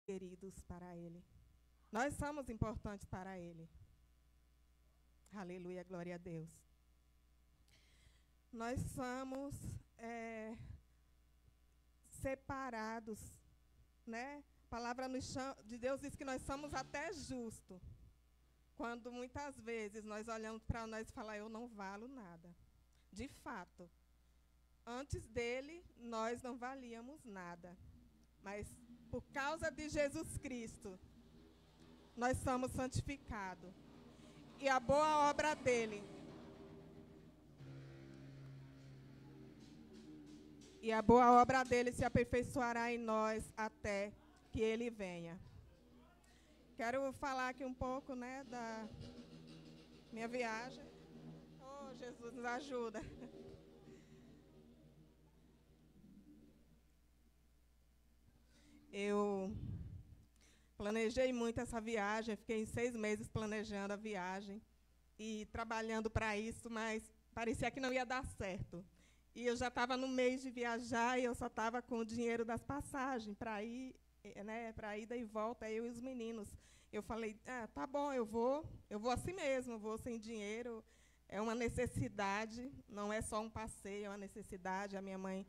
queridos para Ele. Nós somos importantes para Ele. Aleluia, glória a Deus. Nós somos separados, né? A palavra de Deus diz que nós somos até justos. Quando muitas vezes nós olhamos para nós e falamos, eu não valo nada. De fato, antes dele, nós não valíamos nada. Mas, por causa de Jesus Cristo, nós somos santificados. E a boa obra dele. E a boa obra dele se aperfeiçoará em nós até que ele venha. Quero falar aqui um pouco, né, da minha viagem. Oh, Jesus, nos ajuda. Eu planejei muito essa viagem, fiquei 6 meses planejando a viagem e trabalhando para isso, mas parecia que não ia dar certo. E eu já estava no mês de viajar e eu só estava com o dinheiro das passagens para ir, né, para ida e volta, eu e os meninos. Eu falei, tá bom, eu vou assim mesmo, eu vou sem dinheiro. É uma necessidade, não é só um passeio, é uma necessidade. A minha mãe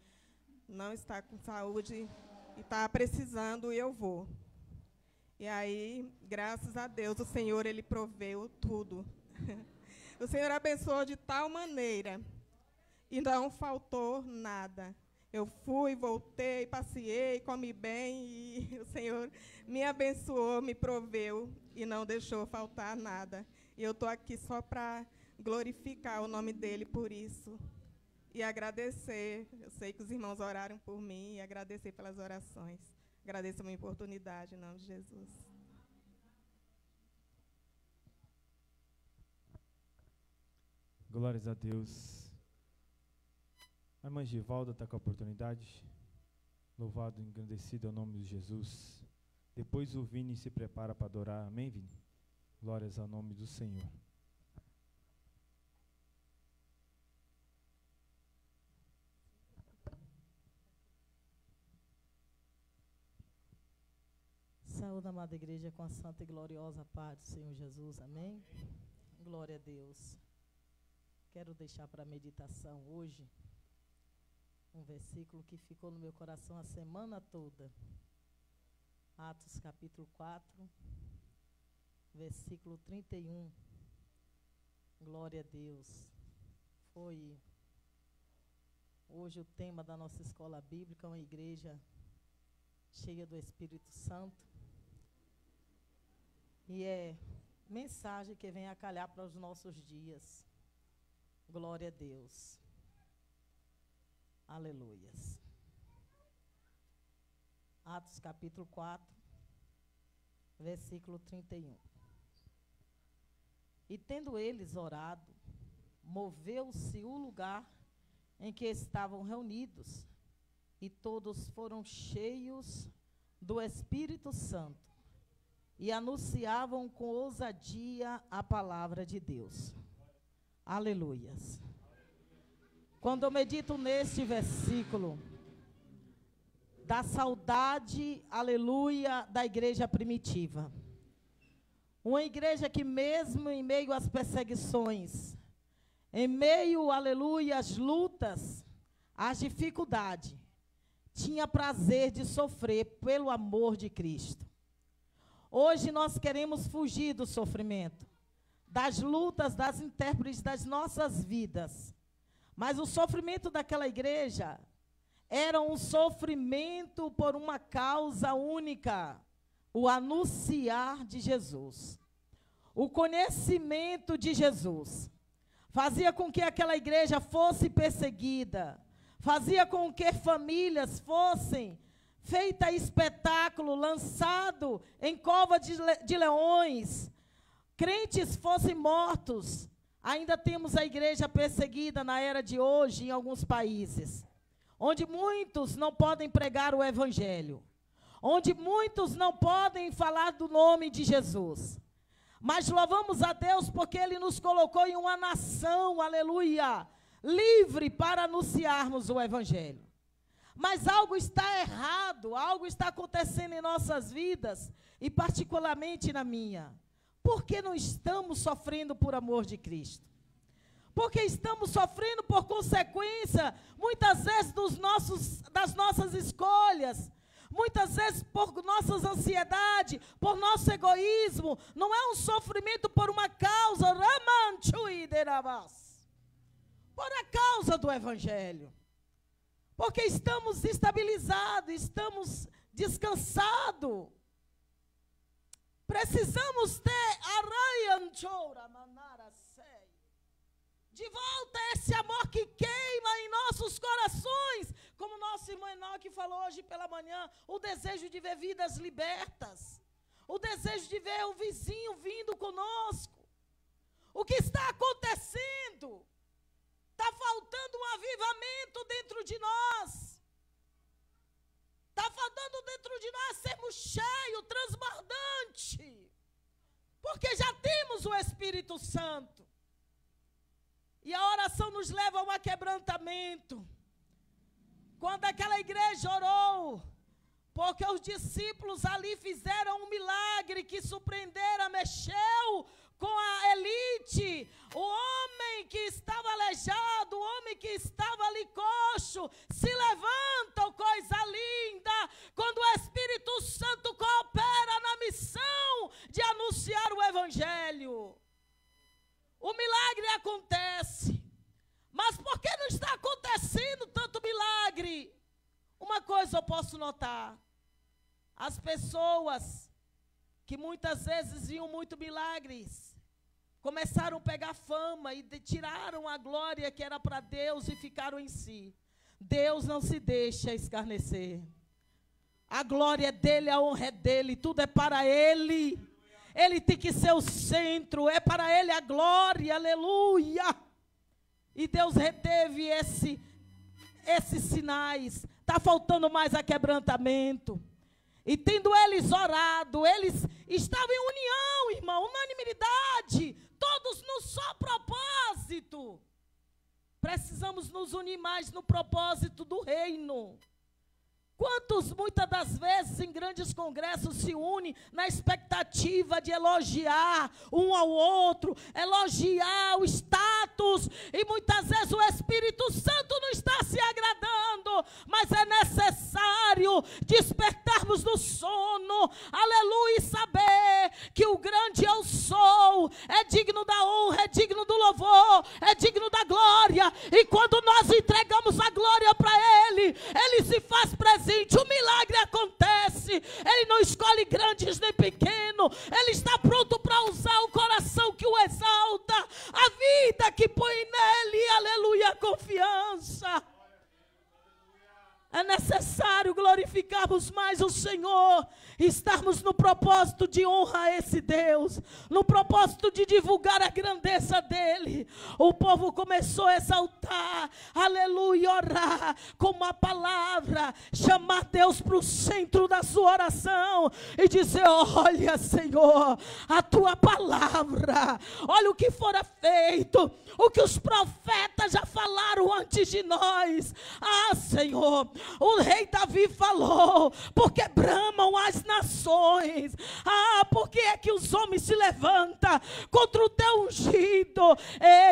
não está com saúde e está precisando e eu vou. E aí, graças a Deus, o Senhor, Ele proveu tudo. O Senhor abençoou de tal maneira e não faltou nada. Eu fui, voltei, passeei, comi bem e o Senhor me abençoou, me proveu e não deixou faltar nada. E eu estou aqui só para glorificar o nome dEle por isso e agradecer. Eu sei que os irmãos oraram por mim e agradecer pelas orações. Agradeço a minha oportunidade, em nome de Jesus. Glórias a Deus. A irmã Givalda está com a oportunidade. Louvado e engrandecido é o nome de Jesus. Depois o Vini se prepara para adorar. Amém, Vini? Glórias ao nome do Senhor. Saúde, amada igreja, com a santa e gloriosa paz do Senhor Jesus. Amém? Glória a Deus. Quero deixar para a meditação hoje um versículo que ficou no meu coração a semana toda. Atos capítulo 4, versículo 31. Glória a Deus. Foi hoje o tema da nossa escola bíblica, uma igreja cheia do Espírito Santo. E é mensagem que vem a calhar para os nossos dias. Glória a Deus. Aleluias. Atos capítulo 4, versículo 31. E tendo eles orado, moveu-se o lugar em que estavam reunidos, e todos foram cheios do Espírito Santo, e anunciavam com ousadia a palavra de Deus. Aleluias. Quando eu medito neste versículo, da saudade, aleluia, da igreja primitiva. Uma igreja que mesmo em meio às perseguições, em meio, aleluia, às lutas, às dificuldades, tinha prazer de sofrer pelo amor de Cristo. Hoje nós queremos fugir do sofrimento, das lutas, das intérpretes das nossas vidas. Mas o sofrimento daquela igreja era um sofrimento por uma causa única, o anunciar de Jesus. O conhecimento de Jesus fazia com que aquela igreja fosse perseguida, fazia com que famílias fossem feitas espetáculo, lançado em cova de leões, crentes fossem mortos. Ainda temos a igreja perseguida na era de hoje em alguns países, onde muitos não podem pregar o evangelho, onde muitos não podem falar do nome de Jesus. Mas louvamos a Deus porque Ele nos colocou em uma nação, aleluia, livre para anunciarmos o evangelho. Mas algo está errado, algo está acontecendo em nossas vidas, e particularmente na minha. Por que não estamos sofrendo por amor de Cristo? Porque estamos sofrendo por consequência, muitas vezes, das nossas escolhas, muitas vezes por nossas ansiedades, por nosso egoísmo. Não é um sofrimento por uma causa, por a causa do Evangelho. Porque estamos estabilizados, estamos descansados. Precisamos ter de volta esse amor que queima em nossos corações. Como nosso irmão Enoque falou hoje pela manhã, o desejo de ver vidas libertas. O desejo de ver o vizinho vindo conosco. O que está acontecendo? Está faltando um avivamento dentro de nós. Está faltando dentro de nós sermos cheios, transbordante. Porque já temos o Espírito Santo. E a oração nos leva a um aquebrantamento. Quando aquela igreja orou, porque os discípulos ali fizeram um milagre que surpreenderam, mexeu com a elite, o homem que estava aleijado, o homem que estava ali coxo, se levanta, coisa linda, quando o Espírito Santo coopera na missão de anunciar o Evangelho. O milagre acontece, mas por que não está acontecendo tanto milagre? Uma coisa eu posso notar, as pessoas que muitas vezes viam muito milagres, começaram a pegar fama e tiraram a glória que era para Deus e ficaram em si. Deus não se deixa escarnecer. A glória é dele, a honra é dele, tudo é para ele. Ele tem que ser o centro, é para ele a glória, aleluia. E Deus reteve esses sinais. Está faltando mais aquebrantamento. E tendo eles orado, eles estavam em união, irmão, unanimidade, todos no só propósito. Precisamos nos unir mais no propósito do reino. Quantos, muitas das vezes, em grandes congressos se unem na expectativa de elogiar um ao outro, elogiar o status, e muitas vezes o Espírito Santo não está se agradando, mas é necessário despertarmos do sono, aleluia, e saber que o grande eu sou é digno da honra, é digno do louvor, é digno da glória, e quando nós entregamos a glória para Ele, Ele se faz presente. O milagre acontece. Ele não escolhe grandes nem pequenos. Ele está pronto para usar o coração que o exalta, a vida que põe nele, aleluia, a confiança. É necessário glorificarmos mais o Senhor, estarmos no propósito de honrar a esse Deus, no propósito de divulgar a grandeza dEle. O povo começou a exaltar, aleluia, orar com uma palavra, chamar Deus para o centro da sua oração e dizer: olha, Senhor, a tua palavra, olha o que fora feito, o que os profetas já falaram antes de nós. Ah, Senhor, o rei Davi falou: porque bramam as nações. Ah, porque é que os homens se levantam contra o teu ungido.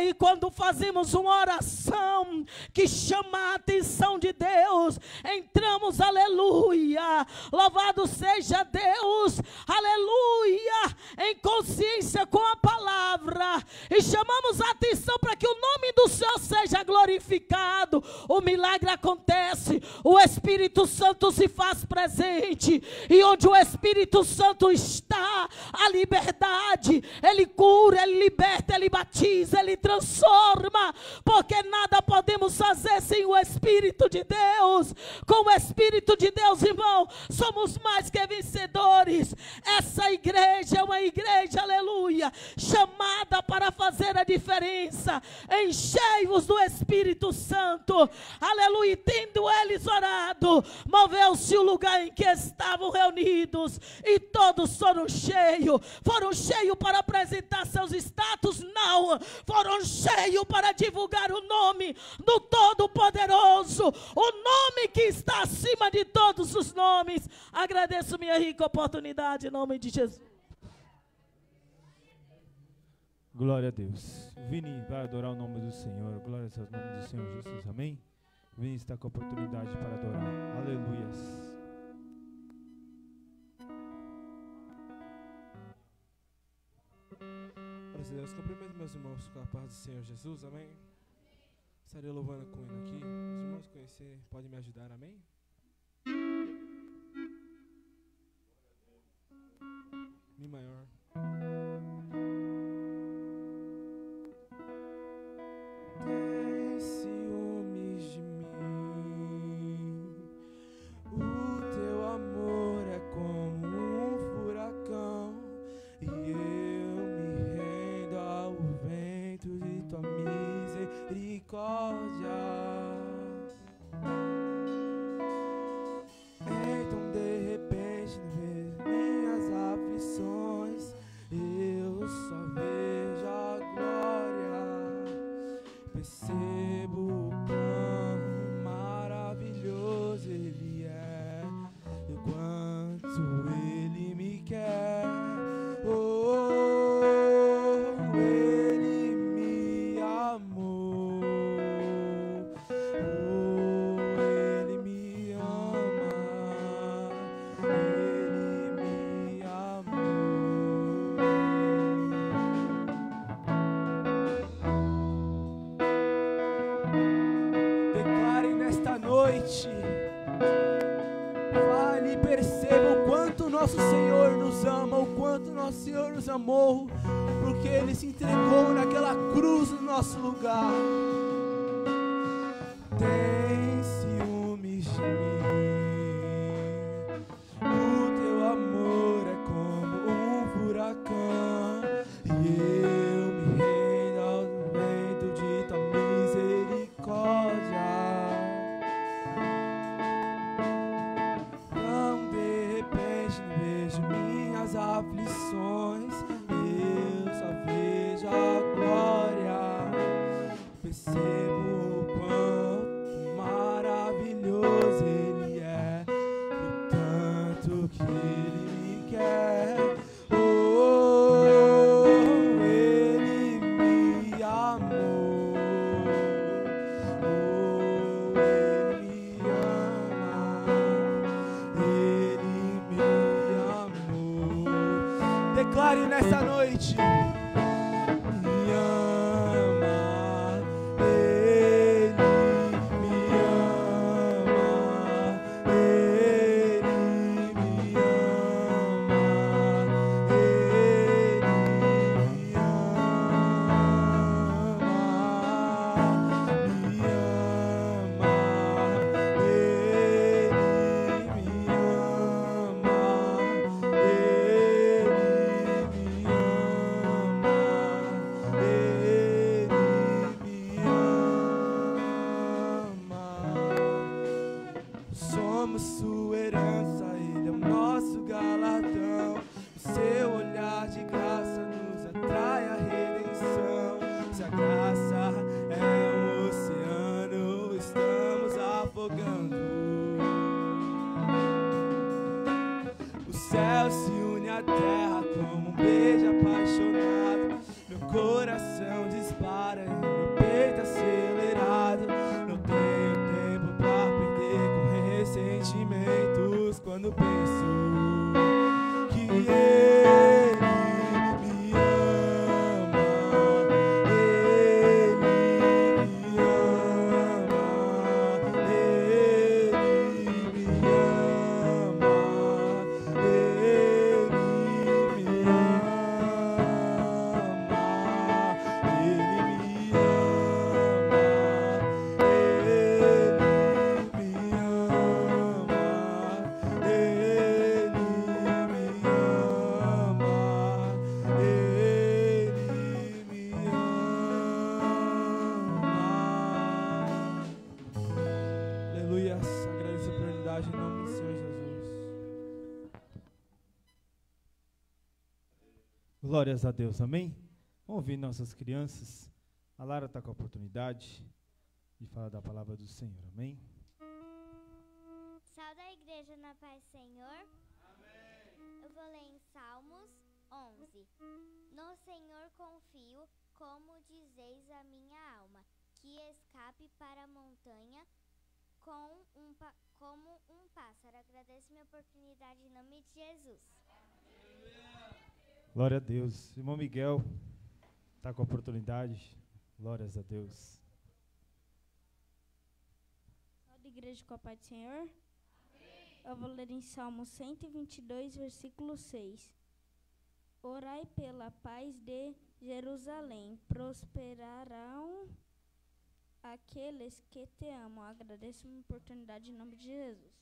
E quando fazemos uma oração que chama a atenção de Deus, entramos, aleluia, louvado seja Deus, aleluia, em consciência com a palavra, e chamamos a atenção para que o nome do Senhor seja glorificado. O milagre acontece, o Espírito Santo se faz presente, e onde o Espírito Santo está, a liberdade, Ele cura, Ele liberta, Ele batiza, Ele transforma, porque nada podemos fazer sem o Espírito de Deus. Com o Espírito de Deus, irmão, somos mais que vencedores. essa igreja é uma igreja, aleluia, chamada para fazer a diferença. Enchei-vos do Espírito Santo, aleluia. E tendo eles orado, moveu-se o lugar em que estavam reunidos, e todos foram cheios para apresentar seus status? Não, foram cheios para divulgar o nome do Todo-Poderoso, o nome que está acima de todos os nomes. Agradeço minha rica oportunidade em nome de Jesus. Glória a Deus. Vini vai adorar o nome do Senhor. Glória ao nome do Senhor Jesus. Amém? Vini está com a oportunidade para adorar. Aleluias. Graças a Deus. Cumprimento meus irmãos com a paz do Senhor Jesus. Amém? Estarei louvando com ele aqui. Os irmãos conhecer, podem me ajudar. Amém? Mi maior. Tem ciúmes de mim, o teu amor é como um furacão, e eu me rendo ao vento de tua misericórdia. Então de repente vejo minhas aflições, eu só vejo a glória, percebo o quão maravilhoso Ele é, e o quanto Ele me quer. Oh, Ele me amou, oh, Ele me ama, Ele me amou. Declare nesta noite, fale e perceba o quanto nosso Senhor nos ama, o quanto nosso Senhor nos amou, porque Ele se entregou naquela cruz no nosso lugar. Tem ciúmes de mim, o teu amor é como um furacão, e eu me rendo ao vento de tua misericórdia. Então de repente vejo minhas aflições, eu só vejo a glória, percebo o quão maravilhoso Ele é, e o tanto que Ele me quer. Oh, Ele me amou, oh, Ele me ama, Ele me amou. Declare nessa noite: me ama, Ele me ama, Ele me ama, Ele me Somos sua herança, Ele é o nosso galardão. O seu olhar de graça nos atrai a redenção. Se a graça é um oceano, estamos afogando. O céu se une à terra como um beijo apaixonado. Meu coração dispara e meu peito acelerado. Não tenho tempo pra perder com ressentimentos quando penso que Ele me ama, Ele me ama, Ele me ama, Ele me ama, Ele Glórias a Deus, amém? Vamos ouvir nossas crianças. A Lara está com a oportunidade de falar da palavra do Senhor, amém? Salve a igreja na paz do Senhor. Amém. Eu vou ler em Salmos 11. No Senhor confio, como dizeis a minha alma, que escape para a montanha como um pássaro. Agradeço minha oportunidade em nome de Jesus. Glória a Deus. Irmão Miguel está com a oportunidade. Glórias a Deus. Salve, igreja com a paz do Senhor. Amém. Eu vou ler em Salmo 122, versículo 6. Orai pela paz de Jerusalém. Prosperarão aqueles que te amam. Agradeço a oportunidade em nome de Jesus.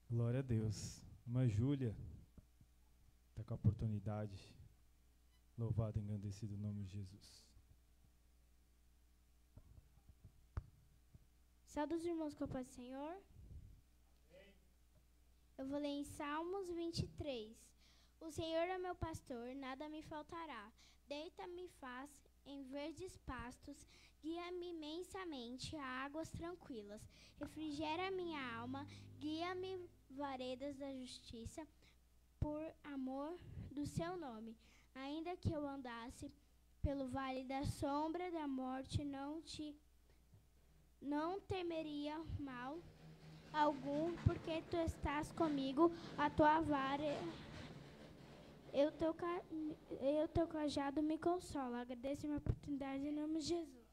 Glória a Deus. Irmã Júlia está com a oportunidade. Louvado e engrandecido o nome de Jesus. Salve os irmãos com a paz do Senhor. Amém. Eu vou ler em Salmos 23. O Senhor é meu pastor, nada me faltará. Deita-me faz em verdes pastos, guia-me imensamente a águas tranquilas. Refrigera minha alma, guia-me veredas da justiça, por amor do seu nome. Ainda que eu andasse pelo vale da sombra da morte, não temeria mal algum, porque tu estás comigo, a tua vara e o teu cajado me consola. Agradeço a minha oportunidade em nome de Jesus.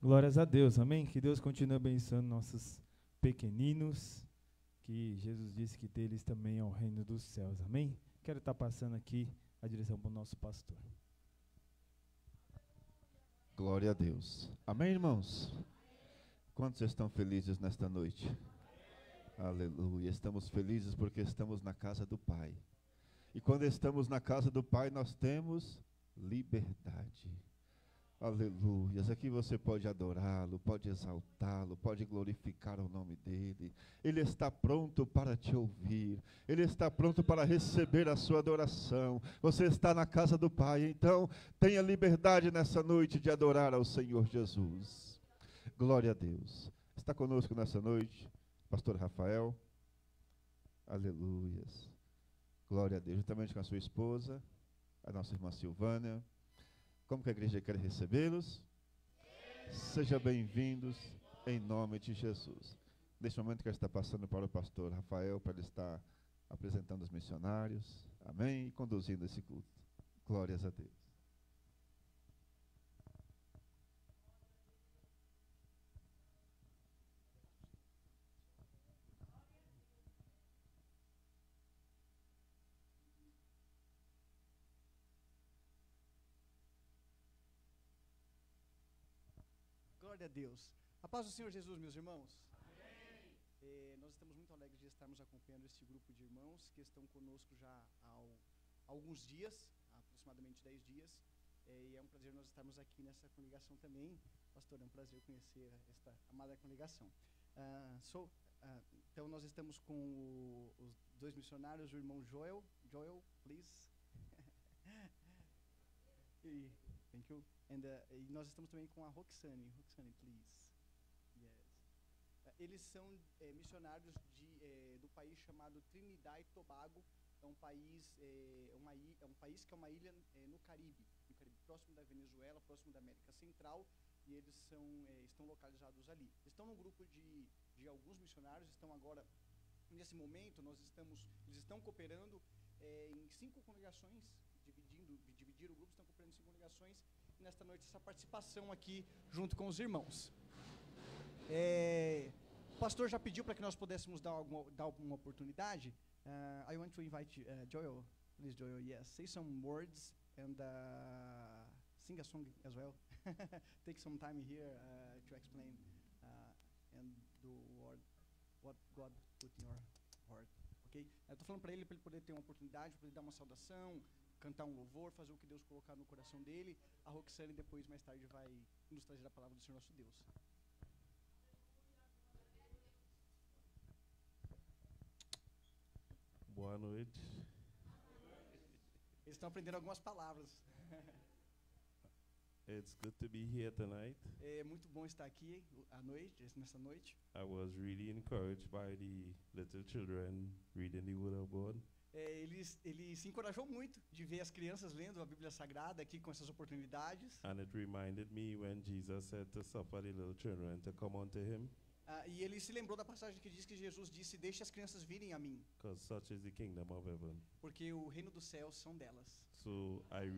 Glórias a Deus, amém? Que Deus continue abençoando nossos pequeninos, que Jesus disse que deles também é o reino dos céus, amém? Quero estar passando aqui a direção para o nosso pastor. Glória a Deus. Amém, irmãos? Quantos estão felizes nesta noite? Aleluia. Estamos felizes porque estamos na casa do Pai. E quando estamos na casa do Pai, nós temos liberdade. Aleluia. Aqui você pode adorá-lo, pode exaltá-lo, pode glorificar o nome dele. Ele está pronto para te ouvir. Ele está pronto para receber a sua adoração. Você está na casa do Pai, então tenha liberdade nessa noite de adorar ao Senhor Jesus. Glória a Deus. Está conosco nessa noite pastor Rafael. Aleluia. Glória a Deus. Juntamente com a sua esposa, a nossa irmã Silvânia. Como que a igreja quer recebê-los? Sejam bem-vindos em nome de Jesus. Neste momento quero estar passando para o pastor Rafael, para ele estar apresentando os missionários, amém, e conduzindo esse culto. Glórias a Deus. Glória a Deus. A paz do Senhor Jesus, meus irmãos. Nós estamos muito alegres de estarmos acompanhando este grupo de irmãos que estão conosco já há alguns dias, aproximadamente 10 dias. E é um prazer nós estarmos aqui nessa congregação também. Pastor, é um prazer conhecer esta amada congregação. Então, nós estamos com os dois missionários, o irmão Joel. Joel, please. Thank you. E nós estamos também com a Roxane. Roxane, please. Yes. Eles são missionários do país chamado Trinidad e Tobago. É um país que é uma ilha no Caribe, próximo da Venezuela, próximo da América Central, e eles estão localizados ali. Estão num grupo de alguns missionários, estão agora, nesse momento, eles estão cooperando em 5 congregações, dividiram o grupo, estão cooperando em 5 congregações, e nesta noite essa participação aqui junto com os irmãos. O pastor já pediu para que nós pudéssemos dar uma oportunidade. I want to invite Joel. Please, Joel, yes. Say some words and sing a song as well. Take some time here to explain and do what God put in your heart. Ok? Eu estou falando para ele poder ter uma oportunidade, para ele dar uma saudação, cantar um louvor, fazer o que Deus colocar no coração dele. A Roxane depois, mais tarde, vai nos trazer a palavra do Senhor nosso Deus. Boa noite. Eles estão aprendendo algumas palavras. It's good to be here tonight. É muito bom estar aqui nessa noite. I was really encouraged by the little children reading the Word of God. Ele se encorajou muito de ver as crianças lendo a Bíblia Sagrada aqui com essas oportunidades. And it reminded me when Jesus said to suffer the little children to come unto him. E ele se lembrou da passagem que diz que Jesus disse: deixe as crianças virem a mim. Because such is the kingdom of heaven. Porque o reino dos céus são delas. So I'm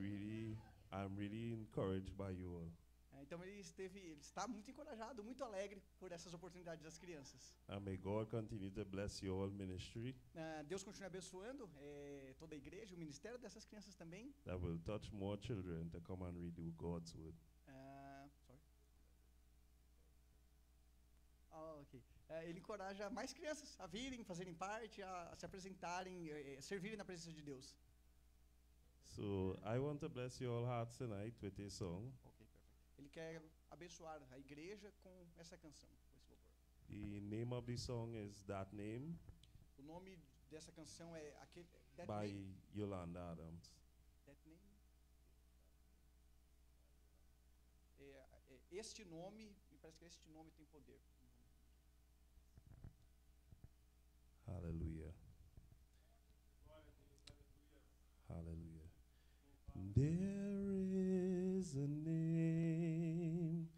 really encouraged by you all. Então ele está muito encorajado, muito alegre por essas oportunidades das crianças. And may God continue to bless your all ministry. Deus continue abençoando toda a igreja, o ministério dessas crianças também. That will touch more children to come and read God's word. Ele encoraja mais crianças a virem, fazerem parte, a se apresentarem, servirem na presença de Deus. So I want to bless your all hearts tonight with a song. Ele quer abençoar a igreja com essa canção, com esse louvor. The name of the song is That Name. O nome dessa canção é aquele That by Name. Yolanda Adams. That Name. Este nome, me parece que este nome tem poder. Hallelujah. Hallelujah. There is a name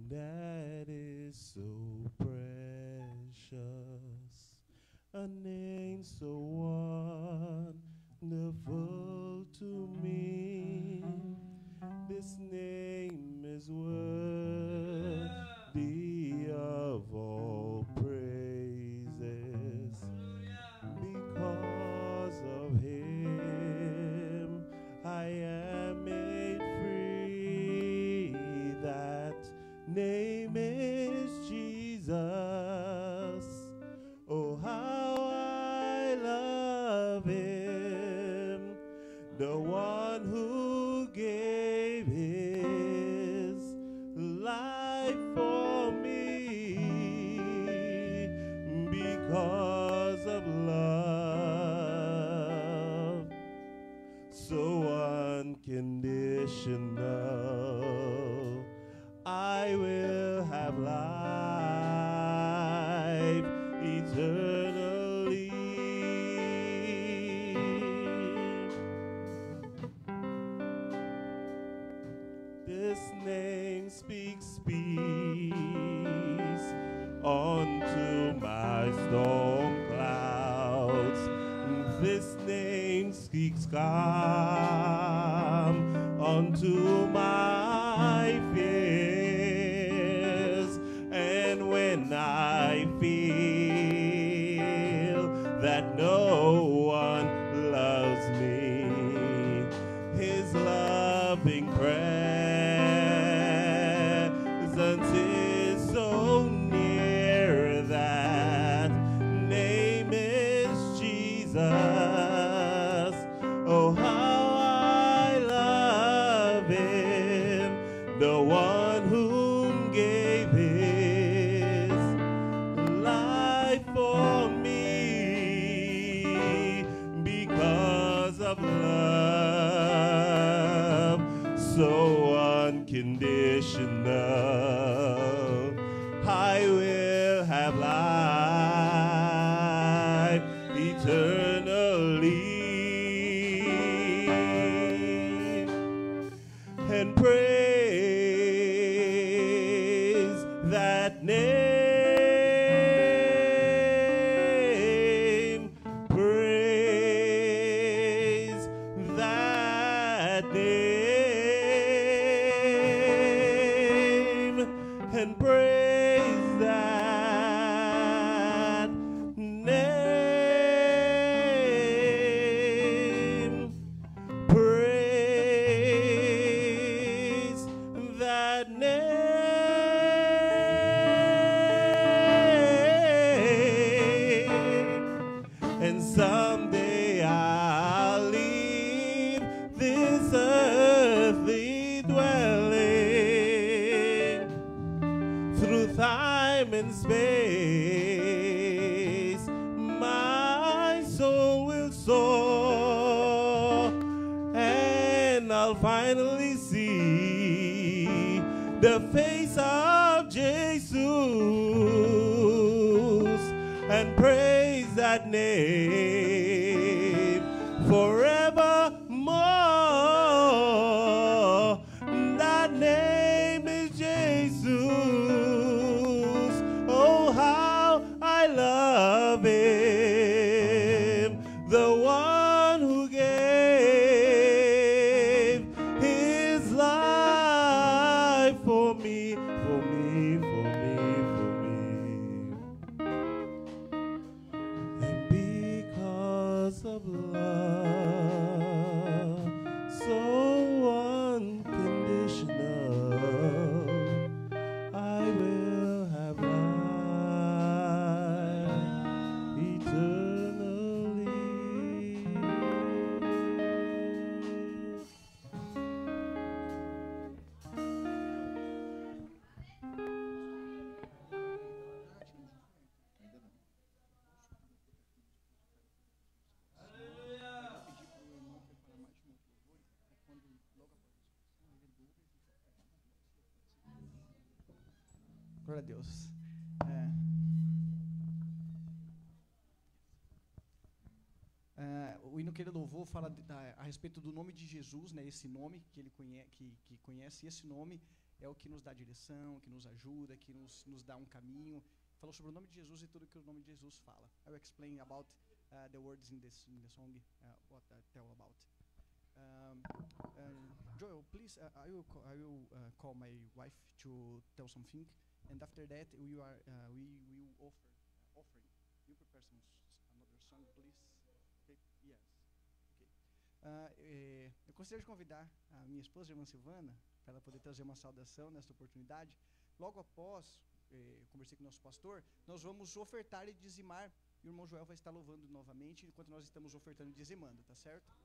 that is so precious, a name so wonderful to me. This name is worthy of all praises. Because of him, I am made free. That name is Jesus. Oh, how I love him, the one who gave his life for me. Because of love so unconditional, I will have life eternally. This name speaks peace unto my storm clouds. This name speaks calm unto my fears. And when I feel that no one loves me, his loving presence is so near. That name is Jesus. Oh, how I love him, the one whom gave his life for me. Because of love so unconditional, I will have life eternally. And praise that name, praise that name, and praise that name, praise that name. And someday I'll leave this earthly dwelling. Through time and space, my soul will soar I'll finally see the face of Jesus and praise that name forevermore. That name is Jesus. Oh, how I love him, the one who gave his life for me, for me, for me, for me. And because of love so unconditional, I will have life eternally. Glória a Deus. O hino Querido Louvor fala a respeito do nome de Jesus, né? Esse nome que ele que conhece, esse nome é o que nos dá direção, que nos ajuda, que nos dá um caminho. Falou sobre o nome de Jesus e tudo que o nome de Jesus fala. I will explain about the words in the song, what I tell about. Joel, please, I will call my wife to tell something, and after that we will offer offering. You prepare another song, please. Okay. Yes. Okay. Eu gostaria de convidar a minha esposa, a irmã Silvana, para ela poder trazer uma saudação nesta oportunidade. Logo após, eu conversei com o nosso pastor, nós vamos ofertar e dizimar, e o irmão Joel vai estar louvando novamente, enquanto nós estamos ofertando e dizimando, tá certo?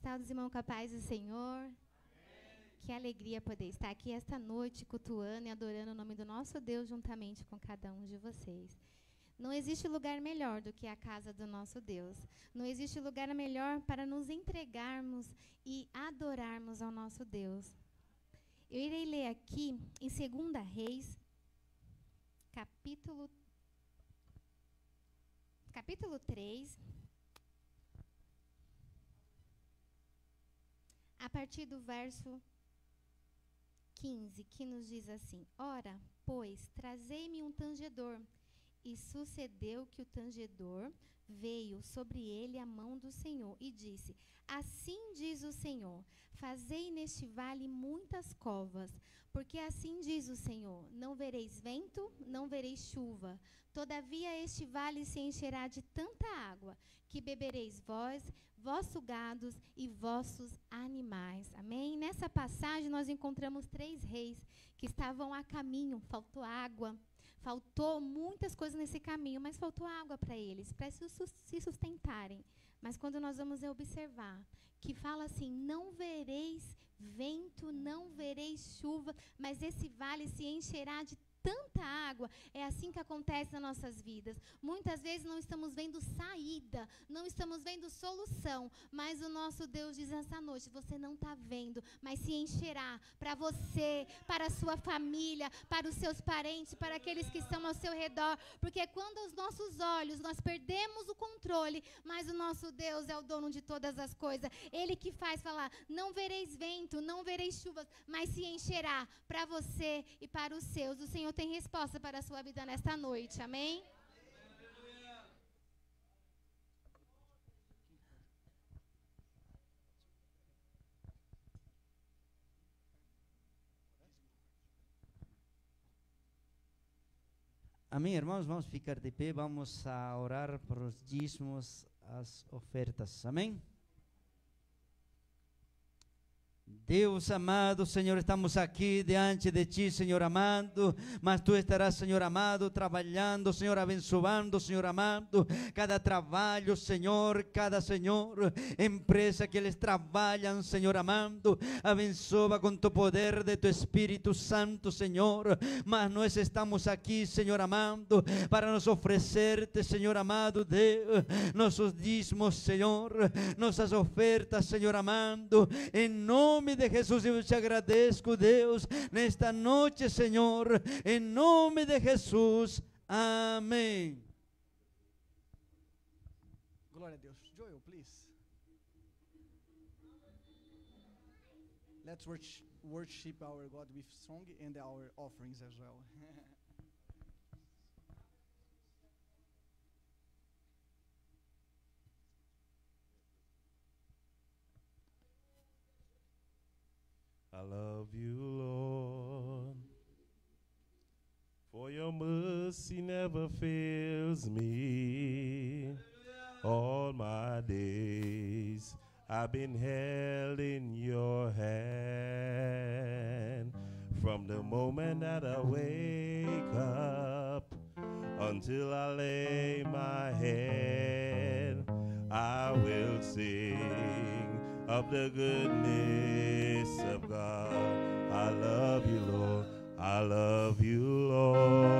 Saudos, irmão, com a paz do Senhor. Amém. Que alegria poder estar aqui esta noite, cultuando e adorando o nome do nosso Deus juntamente com cada um de vocês. Não existe lugar melhor do que a casa do nosso Deus. Não existe lugar melhor para nos entregarmos e adorarmos ao nosso Deus. Eu irei ler aqui em 2 Reis, capítulo 3, a partir do verso 15, que nos diz assim: Ora, pois, trazei-me um tangedor. E sucedeu que o tangedor veio sobre ele a mão do Senhor e disse: Assim diz o Senhor, fazei neste vale muitas covas, porque assim diz o Senhor, não vereis vento, não vereis chuva. Todavia este vale se encherá de tanta água, que bebereis vós, vossos gados e vossos animais. Amém? Nessa passagem nós encontramos 3 reis que estavam a caminho, faltou água. Faltou muitas coisas nesse caminho, mas faltou água para eles, para se sustentarem. Mas quando nós vamos observar, que fala assim, não vereis vento, não vereis chuva, mas esse vale se encherá de tanta água. É assim que acontece nas nossas vidas. Muitas vezes não estamos vendo saída, não estamos vendo solução, mas o nosso Deus diz essa noite, você não está vendo, mas se encherá para você, para a sua família, para os seus parentes, para aqueles que estão ao seu redor, porque quando os nossos olhos, nós perdemos o controle, mas o nosso Deus é o dono de todas as coisas. Ele que faz falar, não vereis vento, não vereis chuvas, mas se encherá para você e para os seus. O Senhor tem resposta para a sua vida nesta noite, amém? Amém, irmãos? Vamos ficar de pé, vamos a orar por os dízimos, as ofertas, amém? Deus amado, Senhor, estamos aqui diante de Ti, Senhor amado, mas Tu estarás, Senhor amado, trabalhando, Senhor, abençoando, Senhor amado, cada trabalho, Senhor, cada, Senhor, empresa que eles trabalham, Senhor amado, abençoa com Tu poder de Tu Espírito Santo, Senhor, mas nós estamos aqui, Senhor amado, para nos oferecer-te, Senhor amado, Deus, nossos dízimos, Senhor, nossas ofertas, Senhor amado, em nome de Jesus, eu te agradeço, Deus, nesta noite, Senhor, em nome de Jesus, amém. Glória a Deus. Joel, please. Let's worship our God with song and our offerings as well. I love you, Lord, for your mercy never fails me. All my days I've been held in your hand. From the moment that I wake up until I lay my head, I will sing of the goodness of God. I love you, Lord. I love you, Lord.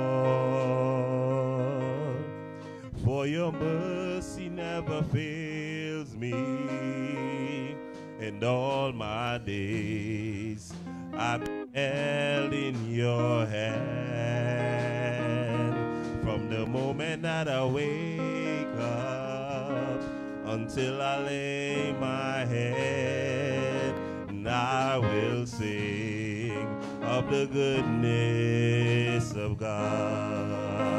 For your mercy never fails me. And all my days I've been held in your hand. From the moment that I wake up until I lay my head, and I will sing of the goodness of God.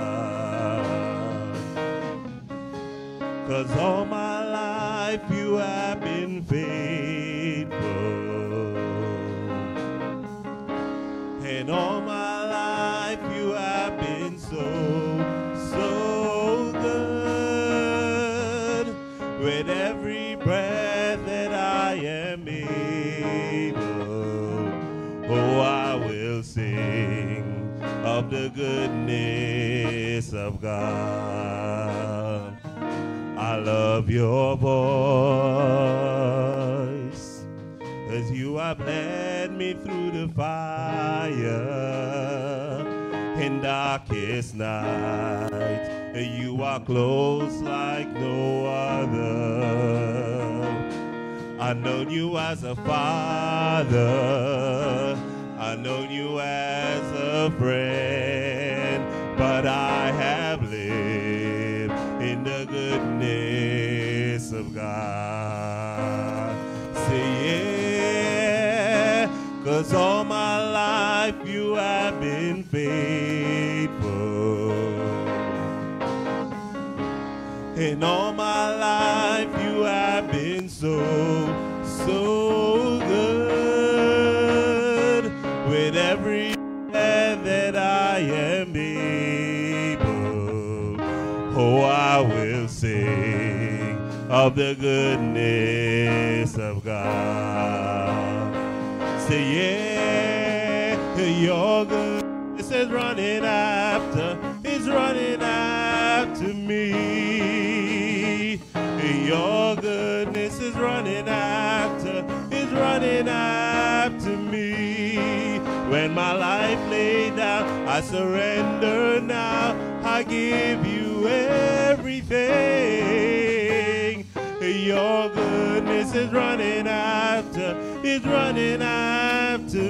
'Cause all my life you have been faithful, and all my life you have been so good. With every breath that I am able, oh, I will sing of the goodness of God. I love your voice, 'cause you have led me through the fire in darkest night. You are close like no other. I've known you as a father, I've known you as a friend, but I have lived in the goodness of God. Say yeah, 'cause all my life you have been faithful. In all my life you have been so good. With every breath that I am able, oh, I will sing of the goodness of God. Say yeah, your goodness is running after me. Your goodness is running after me. When my life laid down, I surrender now. I give you everything. Your goodness is running after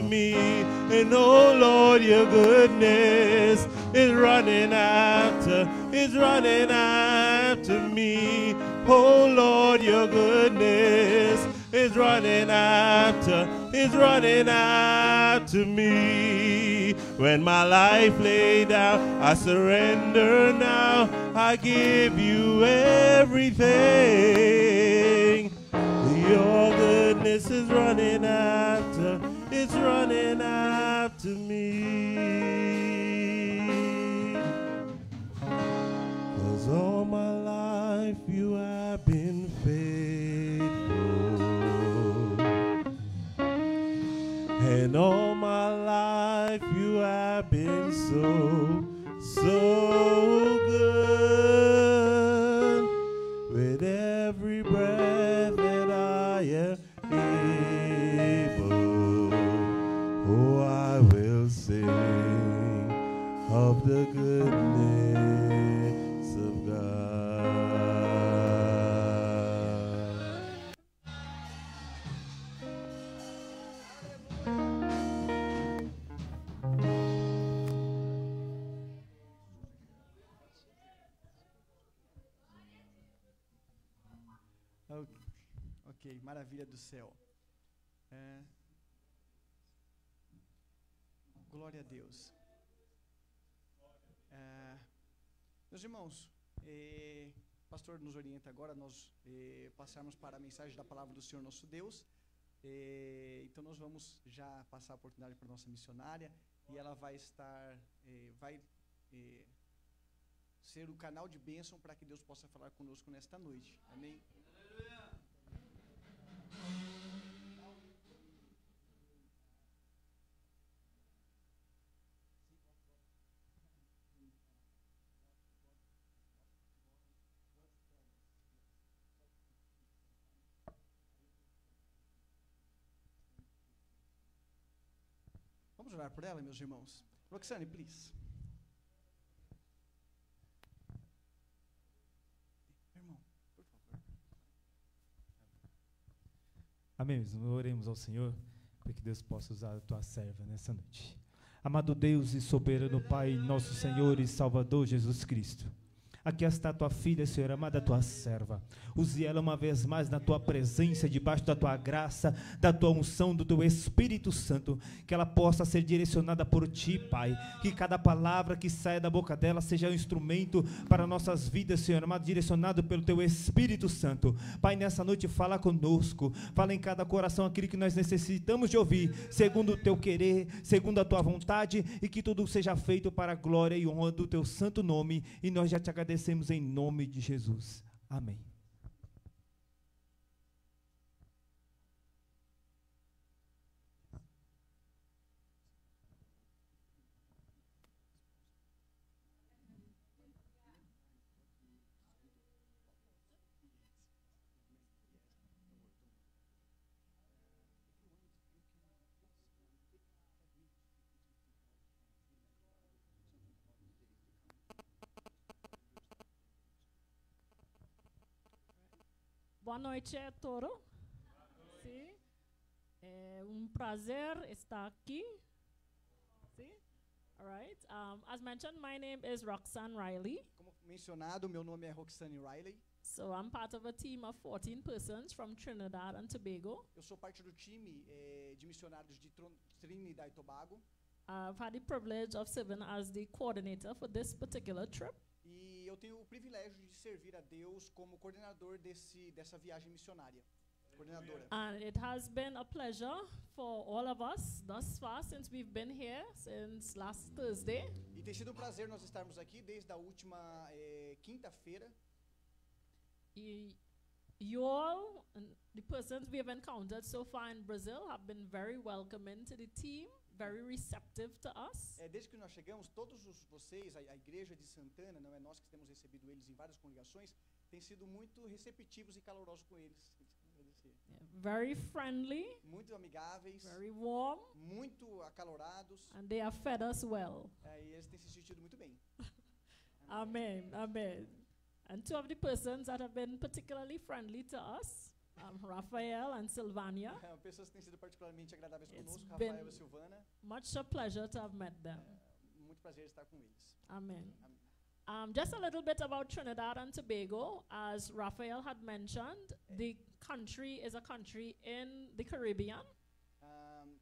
me. And oh Lord, your goodness is running after me. Oh Lord, your goodness is running after me. When my life laid down, I surrender now. I give you everything. Your goodness is running after me. 'Cause all my life you have been faithful, And all my life you have been so good. With every breath that I am able, oh, I will sing of the goodness of God. Ok, maravilha do céu. Glória a Deus. Meus irmãos, o pastor nos orienta agora nós passarmos para a mensagem da palavra do Senhor nosso Deus. Então nós vamos já passar a oportunidade para a nossa missionária e ela vai estar, ser o canal de bênção para que Deus possa falar conosco nesta noite. Amém? Vamos orar por ela, meus irmãos. Roxane, please. Irmão, por favor. Amém, mesmo. Oremos ao Senhor para que Deus possa usar a tua serva nessa noite. Amado Deus e soberano Pai, nosso Senhor e Salvador Jesus Cristo. Aqui está a tua filha, Senhor, amada tua serva. Use ela uma vez mais na tua presença, debaixo da tua graça, da tua unção, do teu Espírito Santo, que ela possa ser direcionada por ti, Pai. Que cada palavra que saia da boca dela seja um instrumento para nossas vidas, Senhor amado, direcionado pelo teu Espírito Santo. Pai, nessa noite fala conosco, fala em cada coração aquilo que nós necessitamos de ouvir, segundo o teu querer, segundo a tua vontade, e que tudo seja feito para a glória e honra do teu santo nome, e nós já te agradecemos em nome de Jesus. Amém. Boa noite a todos. Sim. É prazer estar aqui. Sim. All right. As mentioned, my name is Roxanne Riley. Como mencionado, meu nome é Roxanne Riley. So I'm part of a team of 14 persons from Trinidad and Tobago. Eu sou parte do time de missionários de Trinidad e Tobago. I've had the privilege of serving as the coordinator for this particular trip. E eu tenho o privilégio de servir a Deus como coordenador dessa viagem missionária. Coordenadora. And it has been a pleasure for all of us thus far since we've been here since last Thursday. E tem sido um prazer nós estarmos aqui desde a última quinta-feira. You all, the persons we have encountered so far in Brazil, have been very welcoming to the team. Very receptive to us. Desde que nós chegamos, todos vocês, a igreja de Santana, não é nós que temos recebido eles em várias congregações, têm sido muito receptivos e calorosos com eles. Very friendly. Muito amigáveis. Very warm. Muito acalorados. And they have fed us well. E eles têm se sentido muito bem. Amen. Amen. And two of the persons that have been particularly friendly to us, Rafael and Silvania. Pessoas que têm sido particularmente agradáveis conosco, Rafael e Silvana. Much a pleasure to have met them. Muito prazer estar com eles. Amen. Just a little bit about Trinidad and Tobago. As Rafael had mentioned, the country is a country in the Caribbean.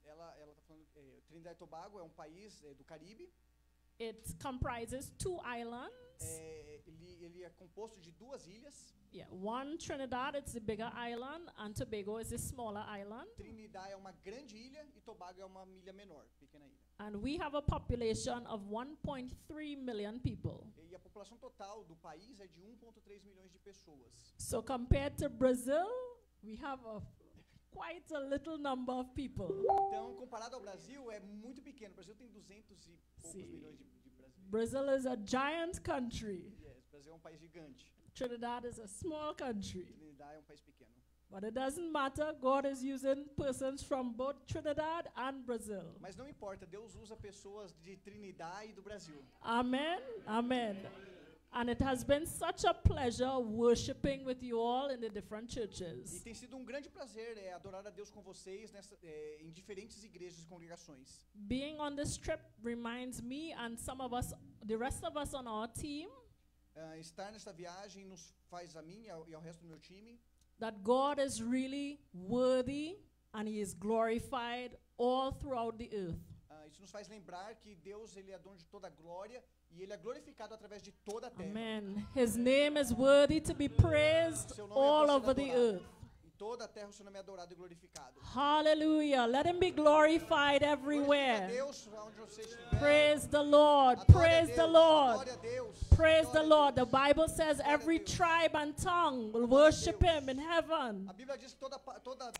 Ela está falando, Trinidad e Tobago é país do Caribe. It comprises two islands. Ele é composto de duas ilhas. Yeah, one Trinidad, it's the bigger island, and Tobago is the smaller island. Trinidad é uma grande ilha e Tobago é uma ilha menor, pequena ilha. And we have a population of 1.3 million people. E a população total do país é de 1.3 milhões de pessoas. So compared to Brazil, we have a quite a little number of people. Então, comparado ao Brasil, é muito pequeno. O Brasil tem 200 e poucos milhões de brasileiros. Brazil is a giant country. Yes, o Brasil é um país gigante. Trinidad is a small country. Trinidad é um país pequeno. But it doesn't matter. God is using persons from both Trinidad and Brazil. Mas não importa, Deus usa pessoas de Trinidad e do Brasil. Amen. Amen. And it has been such a pleasure worshiping with you all in the different E churches. tem sido um grande prazer adorar a Deus com vocês em diferentes igrejas e congregações. Being on this trip reminds me and some of us, the rest of us on our team, Estar nesta viagem nos faz a mim e ao resto do meu time that God is really worthy and He is glorified all throughout the earth. Isso nos faz lembrar que Deus ele é dono de toda a glória e ele é glorificado através de toda a terra. Amen. His name is worthy to be praised all over the earth. Em toda a terra o seu nome é adorado e glorificado. Hallelujah. Let Him be glorified Glorifique a everywhere. Deus onde você estiver. Praise the Lord. Adore a Praise the Deus, Lord. adore a Deus, Praise the adore a Lord. The Deus. Bible says every tribe and tongue will worship Him in heaven. A Bíblia diz que toda boca adore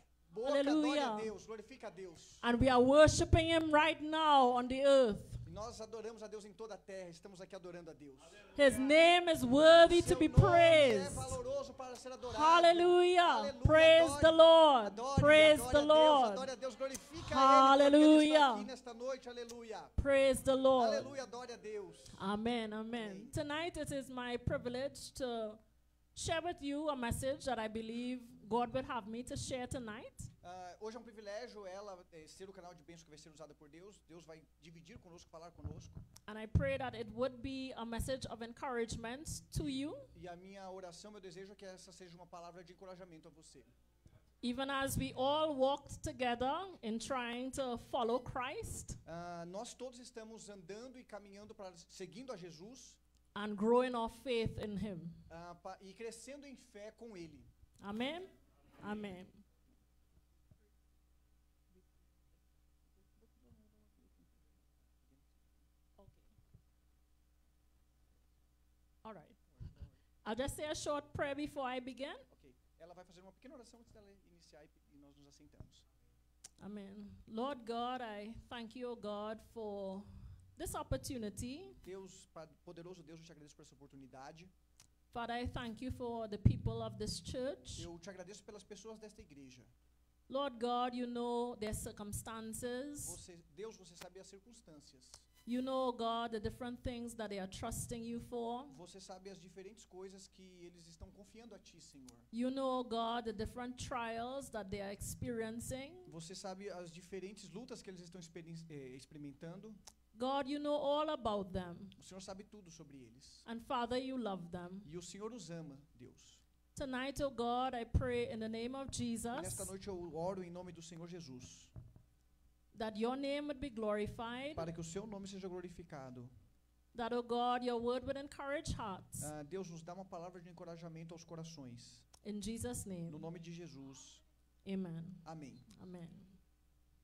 Hallelujah. a Deus, glorifica a Deus. And we are worshiping Him right now on the earth. E nós adoramos a Deus em toda a terra, estamos aqui adorando a Deus. His name is worthy to Seu be nome é praised. valoroso para ser adorado. Hallelujah. Aleluia, Praise adore, the Lord. adore, Praise adore the a Deus, Lord. adore a Deus, glorifica Ele porque Ele está Hallelujah. aqui nesta noite, aleluia. Praise the Lord. Aleluia, adore a Deus. Amen. Amen. Tonight it is my privilege to share with you a message that I believe God will have me to share tonight. Hoje é um privilégio ela ser o canal de bênção que vai ser usada por Deus. Deus vai dividir conosco, falar conosco. And I pray that it would be a message of encouragement to you, E a minha oração, meu desejo é que essa seja uma palavra de encorajamento a você. even as we all walked together in trying to follow Christ Nós todos estamos andando e caminhando para seguindo a Jesus and growing our faith in Him. E crescendo em fé com Ele. Amen. Amen. All right. I'll just say a short prayer before I begin. Ok. Ela vai fazer uma pequena oração antes dela iniciar e nós nos assentamos. Amen. Lord God, I thank you, O God, for this opportunity. Deus, poderoso Deus, eu te agradeço por essa oportunidade. Father, I thank you for the people of this church. Eu te agradeço pelas pessoas desta igreja. Lord God, you know their circumstances. Deus, você sabe as circunstâncias. You know, God, the different things that they are trusting you for. Você sabe as diferentes coisas que eles estão confiando a ti, Senhor. You know, God, the different trials that they are experiencing. Você sabe as diferentes lutas que eles estão experimentando. God, you know all about them. O Senhor sabe tudo sobre eles. And Father, you love them. E o Senhor os ama, Deus. Tonight, oh God, I pray in the name of E nesta Jesus noite eu oro em nome do Senhor Jesus, that your name would be glorified. para que o seu nome seja glorificado. That, oh God, your word would encourage hearts. Deus nos dá uma palavra de encorajamento aos corações. In Jesus' No name. nome de Jesus. Amen. Amém. Amen.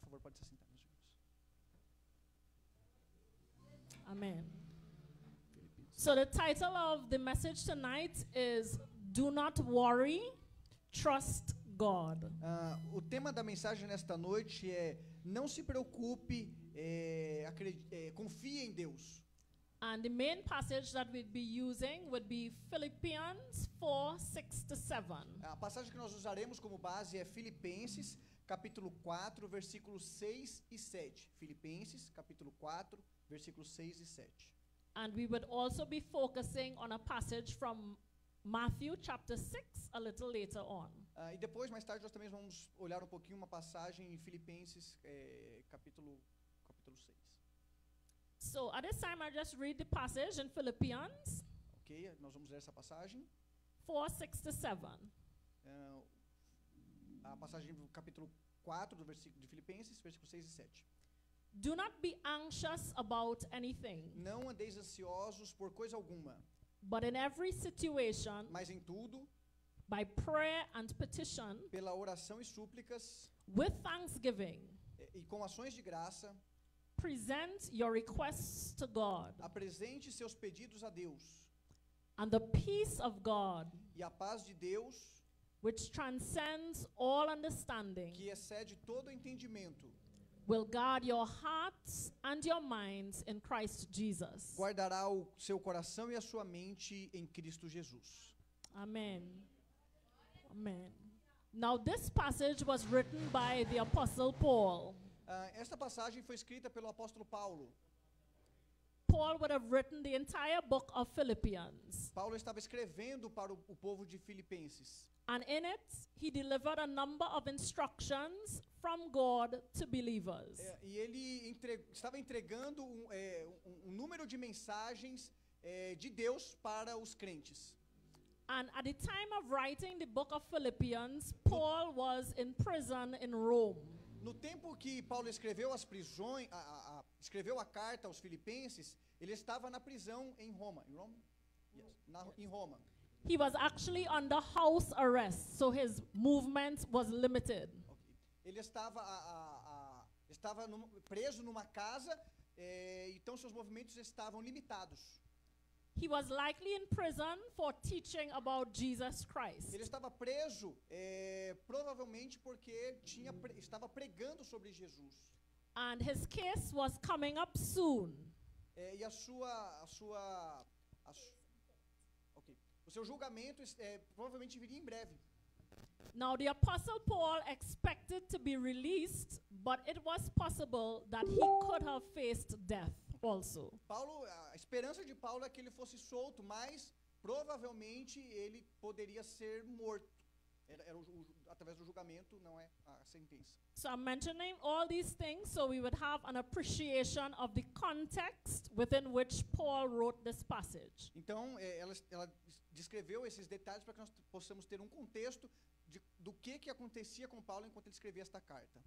Por favor, pode se sentar, meus irmãos. Amen. So the title of the message tonight is Do Not Worry, Trust God. O tema da mensagem nesta noite é não se preocupe, confie em Deus. And the main passage that we'll be using would be Philippians 4:6-7. A passagem que nós usaremos como base é Filipenses, capítulo 4, versículos 6 e 7. Filipenses, capítulo 4, versículos 6 e 7. And we would also be focusing on a passage from Matthew chapter 6 a little later on. E depois, mais tarde, nós também vamos olhar um pouquinho uma passagem em Filipenses, capítulo 6. So at this time, I just read the passage in Philippians Ok, nós vamos ler essa passagem. 4:6-7. A passagem do capítulo 4 do versículo de Filipenses, versículos 6 e 7. Do not be anxious about anything, Não andeis ansiosos por coisa alguma, but in every situation, mas em tudo, by prayer and petition, pela oração e súplicas, with thanksgiving, e com ações de graça, present your requests to God, apresente seus pedidos a Deus. and the peace of God, E a paz de Deus, which transcends all understanding, que excede todo entendimento, will guard your hearts and your minds in Christ Jesus. guardará o seu coração e a sua mente em Cristo Jesus. Amen. Amen. Now this passage was written by the Apostle Paul. Esta passagem foi escrita pelo apóstolo Paulo. Paul would have written the entire book of Philippians. Paulo estava escrevendo para o povo de Filipenses. And in it, he delivered a number of instructions from God to believers. E ele estava entregando um número de mensagens de Deus para os crentes. And at the time of writing the book of Philippians, Paul was in prison in Rome. No tempo que Paulo escreveu as prisões, escreveu a carta aos Filipenses, ele estava na prisão em Roma. Em Roma? Yes. Em Roma. He was actually under house arrest, so his movement was limited. Ele estava preso numa casa, então seus movimentos estavam limitados. He was likely in prison for teaching about Jesus Christ. Ele estava preso, provavelmente porque estava pregando sobre Jesus. And his case was coming up soon. E o seu julgamento provavelmente viria em breve. Now the Apostle Paul expected to be released, but it was possible that he could have faced death also. A esperança de Paulo é que ele fosse solto, mas provavelmente ele poderia ser morto. Através do julgamento, não é a sentença. So I'm mentioning all these things so we would have an appreciation of the context within which Paul wrote this passage. Então, ela descreveu esses detalhes para que nós possamos ter um contexto do que acontecia com Paulo enquanto ele escrevia esta carta.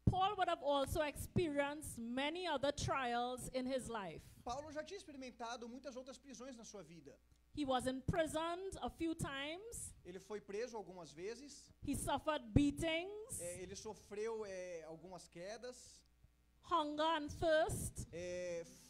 Paul would have also experienced many other trials in his life. Paulo já tinha experimentado muitas outras prisões na sua vida. He was imprisoned a few times. Ele foi preso algumas vezes. He suffered beatings. Ele sofreu algumas quedas. Hunger and thirst.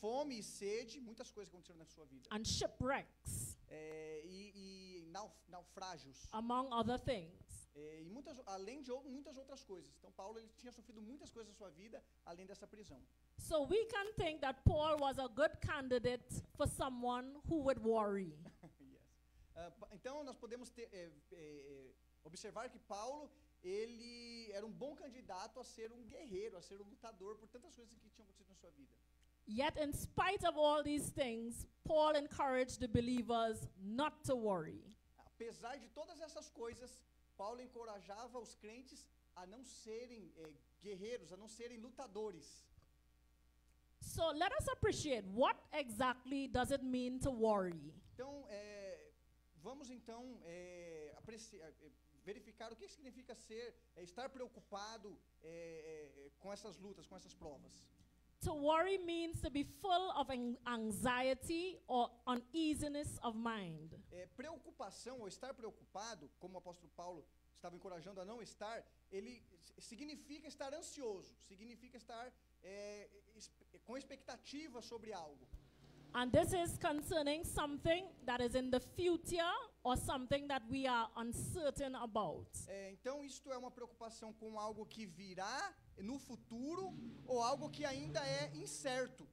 Fome e sede, muitas coisas que aconteceram na sua vida. And shipwrecks. E naufrágios. Among other things. E além de muitas outras coisas. Então Paulo ele tinha sofrido muitas coisas na sua vida além dessa prisão. So we can think that Paul was a good candidate for someone who would worry. Yes. Então nós podemos observar que Paulo ele era um bom candidato a ser um guerreiro, a ser um lutador por tantas coisas que tinham acontecido na sua vida. Yet in spite of all these things, Paul encouraged the believers not to worry. Apesar de todas essas coisas, Paulo encorajava os crentes a não serem guerreiros, a não serem lutadores. So let us appreciate what exactly does it mean to worry. Então, vamos então verificar o que significa estar preocupado com essas lutas, com essas provas. To worry means to be full of anxiety or uneasiness of mind. Preocupação ou estar preocupado, como o apóstolo Paulo estava encorajando a não estar, ele significa estar ansioso, significa estar com expectativa sobre algo. And this is concerning something that is in the future or something that we are uncertain about. Então isto é uma preocupação com algo que virá no futuro ou algo que ainda é incerto.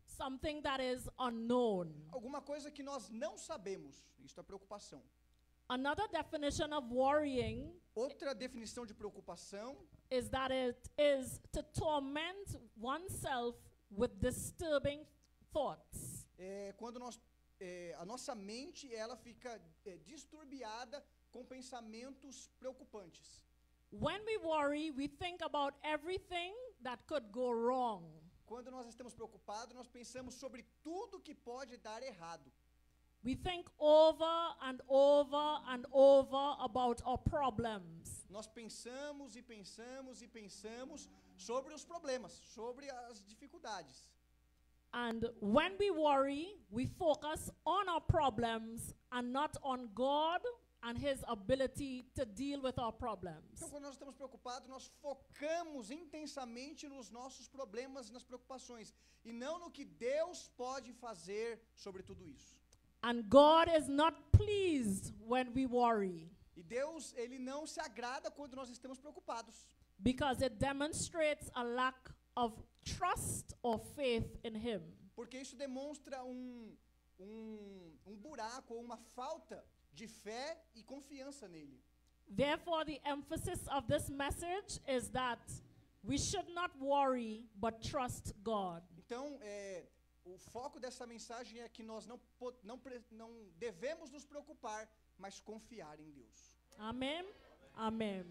Something that is unknown. Alguma coisa que nós não sabemos. Isto é preocupação. Another definition of worrying. Outra definição de preocupação is that it is to torment oneself with disturbing thoughts. Quando a nossa mente ela fica disturbiada com pensamentos preocupantes. When we worry, we think about everything that could go wrong. Quando nós estamos preocupados, nós pensamos sobre tudo que pode dar errado. We think over and over and over about our problems. Nós pensamos e pensamos e pensamos sobre os problemas, sobre as dificuldades. And when we worry, we focus on our problems and not on God and His ability to deal with our problems. Então, quando nós estamos preocupados, nós focamos intensamente nos nossos problemas e nas preocupações, e não no que Deus pode fazer sobre tudo isso. And God is not pleased when we worry. E Deus, ele não se agrada quando nós estamos preocupados. Because it demonstrates a lack of trust or faith in Him. Porque isso demonstra um buraco ou uma falta de fé e confiança nele. Therefore, the emphasis of this message is that we should not worry, but trust God. Então, o foco dessa mensagem é que nós não devemos nos preocupar, mas confiar em Deus. Amen. Amen.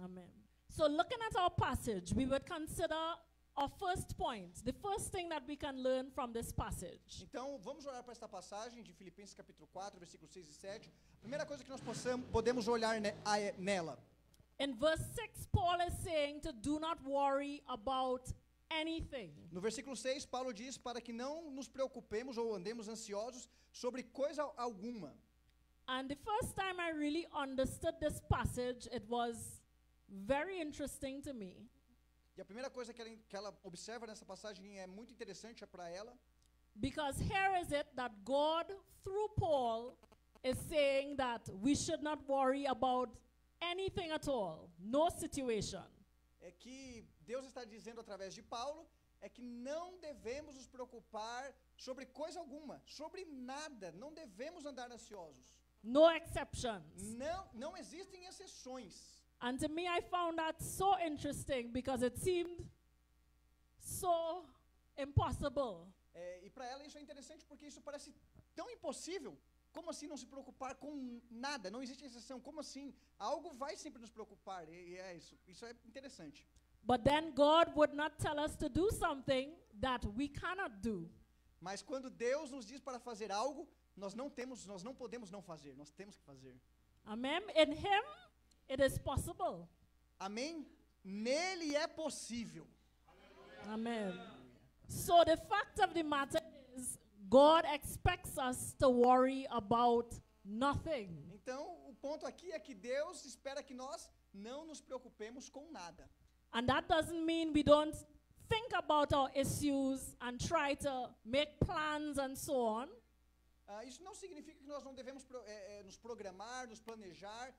Amen. So looking at our passage, we would consider our first point, the first thing that we can learn from this passage. Então, vamos olhar para esta passagem de Filipenses capítulo 4, versículos 6 e 7. A primeira coisa que nós podemos olhar nela. In verse 6, Paul is saying to do not worry about anything. No versículo 6, Paulo diz para que não nos preocupemos ou andemos ansiosos sobre coisa alguma. And the first time I really understood this passage, it was very interesting to me. E a primeira coisa que ela observa nessa passagem é muito interessante para ela. Because here is it that God, through Paul, is saying that we should not worry about anything at all, no situation. É que Deus está dizendo através de Paulo é que não devemos nos preocupar sobre coisa alguma, sobre nada, não devemos andar ansiosos. No exceptions. Não existem exceções. And to me, I found that so interesting because it seemed so impossible. E para ela isso é interessante porque isso parece tão impossível. Como assim não se preocupar com nada? Não existe exceção. Como assim? Algo vai sempre nos preocupar. E é isso. Isso é interessante. But then God would not tell us to do something that we cannot do. Mas quando Deus nos diz para fazer algo, nós não podemos não fazer. Nós temos que fazer. Amen. In Him, it is possible. Amém? Nele é possível. Amen. So the fact of the matter is, God expects us to worry about nothing. Então, o ponto aqui é que Deus espera que nós não nos preocupemos com nada. And that doesn't mean we don't think about our issues and try to make plans and so on. Isso não significa que nós não devemos nos programar, nos planejar.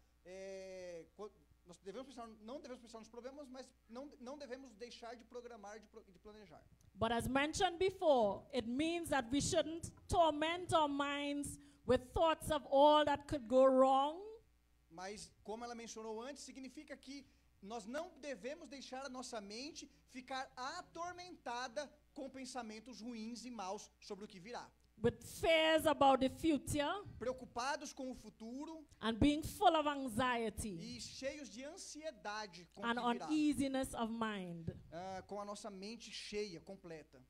Não devemos pensar nos problemas, mas não devemos deixar de programar, de planejar. But as mentioned before, it means that we shouldn't torment our minds with thoughts of all that could go wrong. Mas, como ela mencionou antes, significa que nós não devemos deixar a nossa mente ficar atormentada com pensamentos ruins e maus sobre o que virá. With fears about the future, preocupados com o futuro, and being full of anxiety, e cheios de ansiedade com and o que virá, uneasiness of mind, com a nossa mente cheia, completa,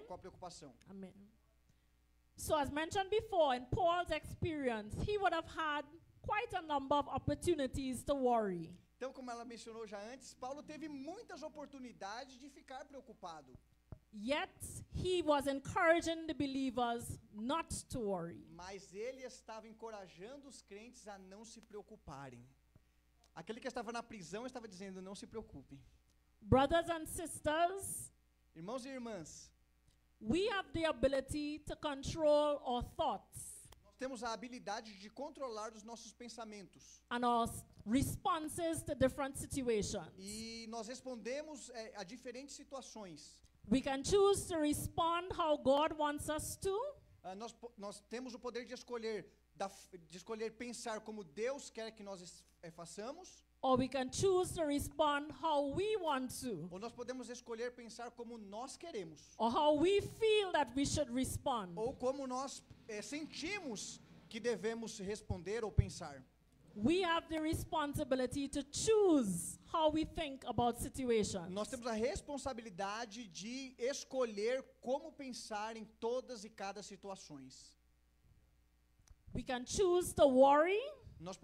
com a preocupação. Amen. So as mentioned before, in Paul's experience, he would have had quite a number of opportunities to worry. Então, como ela mencionou já antes, Paulo teve muitas oportunidades de ficar preocupado. Yet he was encouraging the believers not to worry. Mas ele estava encorajando os crentes a não se preocuparem. Aquele que estava na prisão estava dizendo: não se preocupem. Brothers and sisters, irmãos e irmãs, we have the ability to control our thoughts. Nós temos a habilidade de controlar os nossos pensamentos. And our responses to different situations. E nós respondemos a diferentes situações. We can choose to respond how God wants us to. Nós temos o poder de escolher pensar como Deus quer que nós façamos. Or we can choose to respond how we want to. Ou nós podemos escolher pensar como nós queremos. Or how we feel that we should respond. Ou como nós sentimos que devemos responder ou pensar. We have the responsibility to choose how we think about situations. Nós temos a responsabilidade de escolher como pensar em todas e cada situações. We can choose to worry. Nós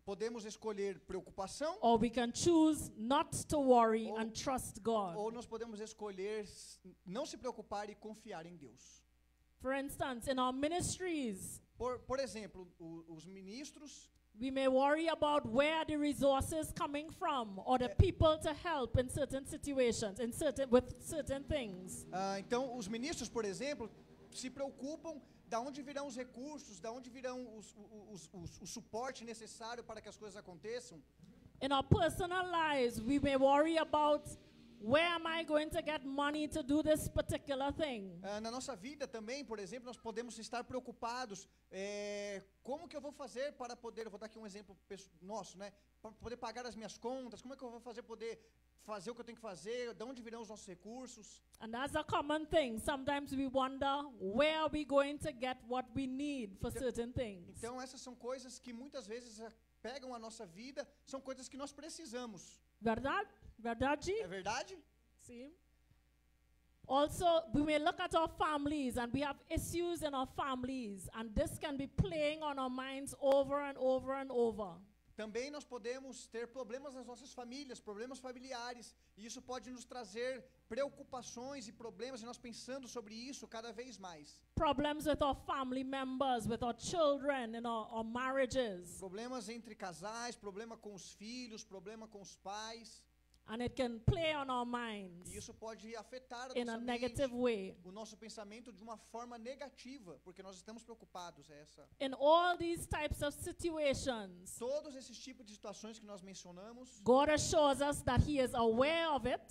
podemos escolher preocupação. Or we can choose not to worry and trust God. Ou nós podemos escolher não se preocupar e confiar em Deus. For instance, in our ministries, por exemplo, os ministros, we may worry about where the resources coming from, or the people to help in certain situations, with certain things. Então, os ministros, por exemplo, se preocupam Da onde virão os recursos? Da onde virão o suporte necessário para que as coisas aconteçam? In our personal lives, we may worry about where am I going to get money to do this particular thing? Na nossa vida também, por exemplo, nós podemos estar preocupados. Como que eu vou fazer para poder, eu vou dar aqui um exemplo nosso, né? Para poder pagar as minhas contas, como é que eu vou poder fazer o que eu tenho que fazer, de onde virão os nossos recursos? And that's a common thing. Sometimes we wonder where are we going to get what we need for certain things. Então essas são coisas que muitas vezes pegam a nossa vida, são coisas que nós precisamos. Verdade? Verdade? É verdade? Sim. Also, we may look at our families and we have issues in our families, and this can be playing on our minds over and over and over. Também nós podemos ter problemas nas nossas famílias, problemas familiares, e isso pode nos trazer preocupações e problemas, e nós pensando sobre isso cada vez mais. Problems with our family members, with our children, in our marriages. Problemas entre casais, problema com os filhos, problema com os pais. And it can play on our minds E isso pode afetar in a negative way. o nosso pensamento de uma forma negativa, porque nós estamos preocupados. In all these types of situations, Todos esses tipos de situações que nós mencionamos, God assures us that He is aware of it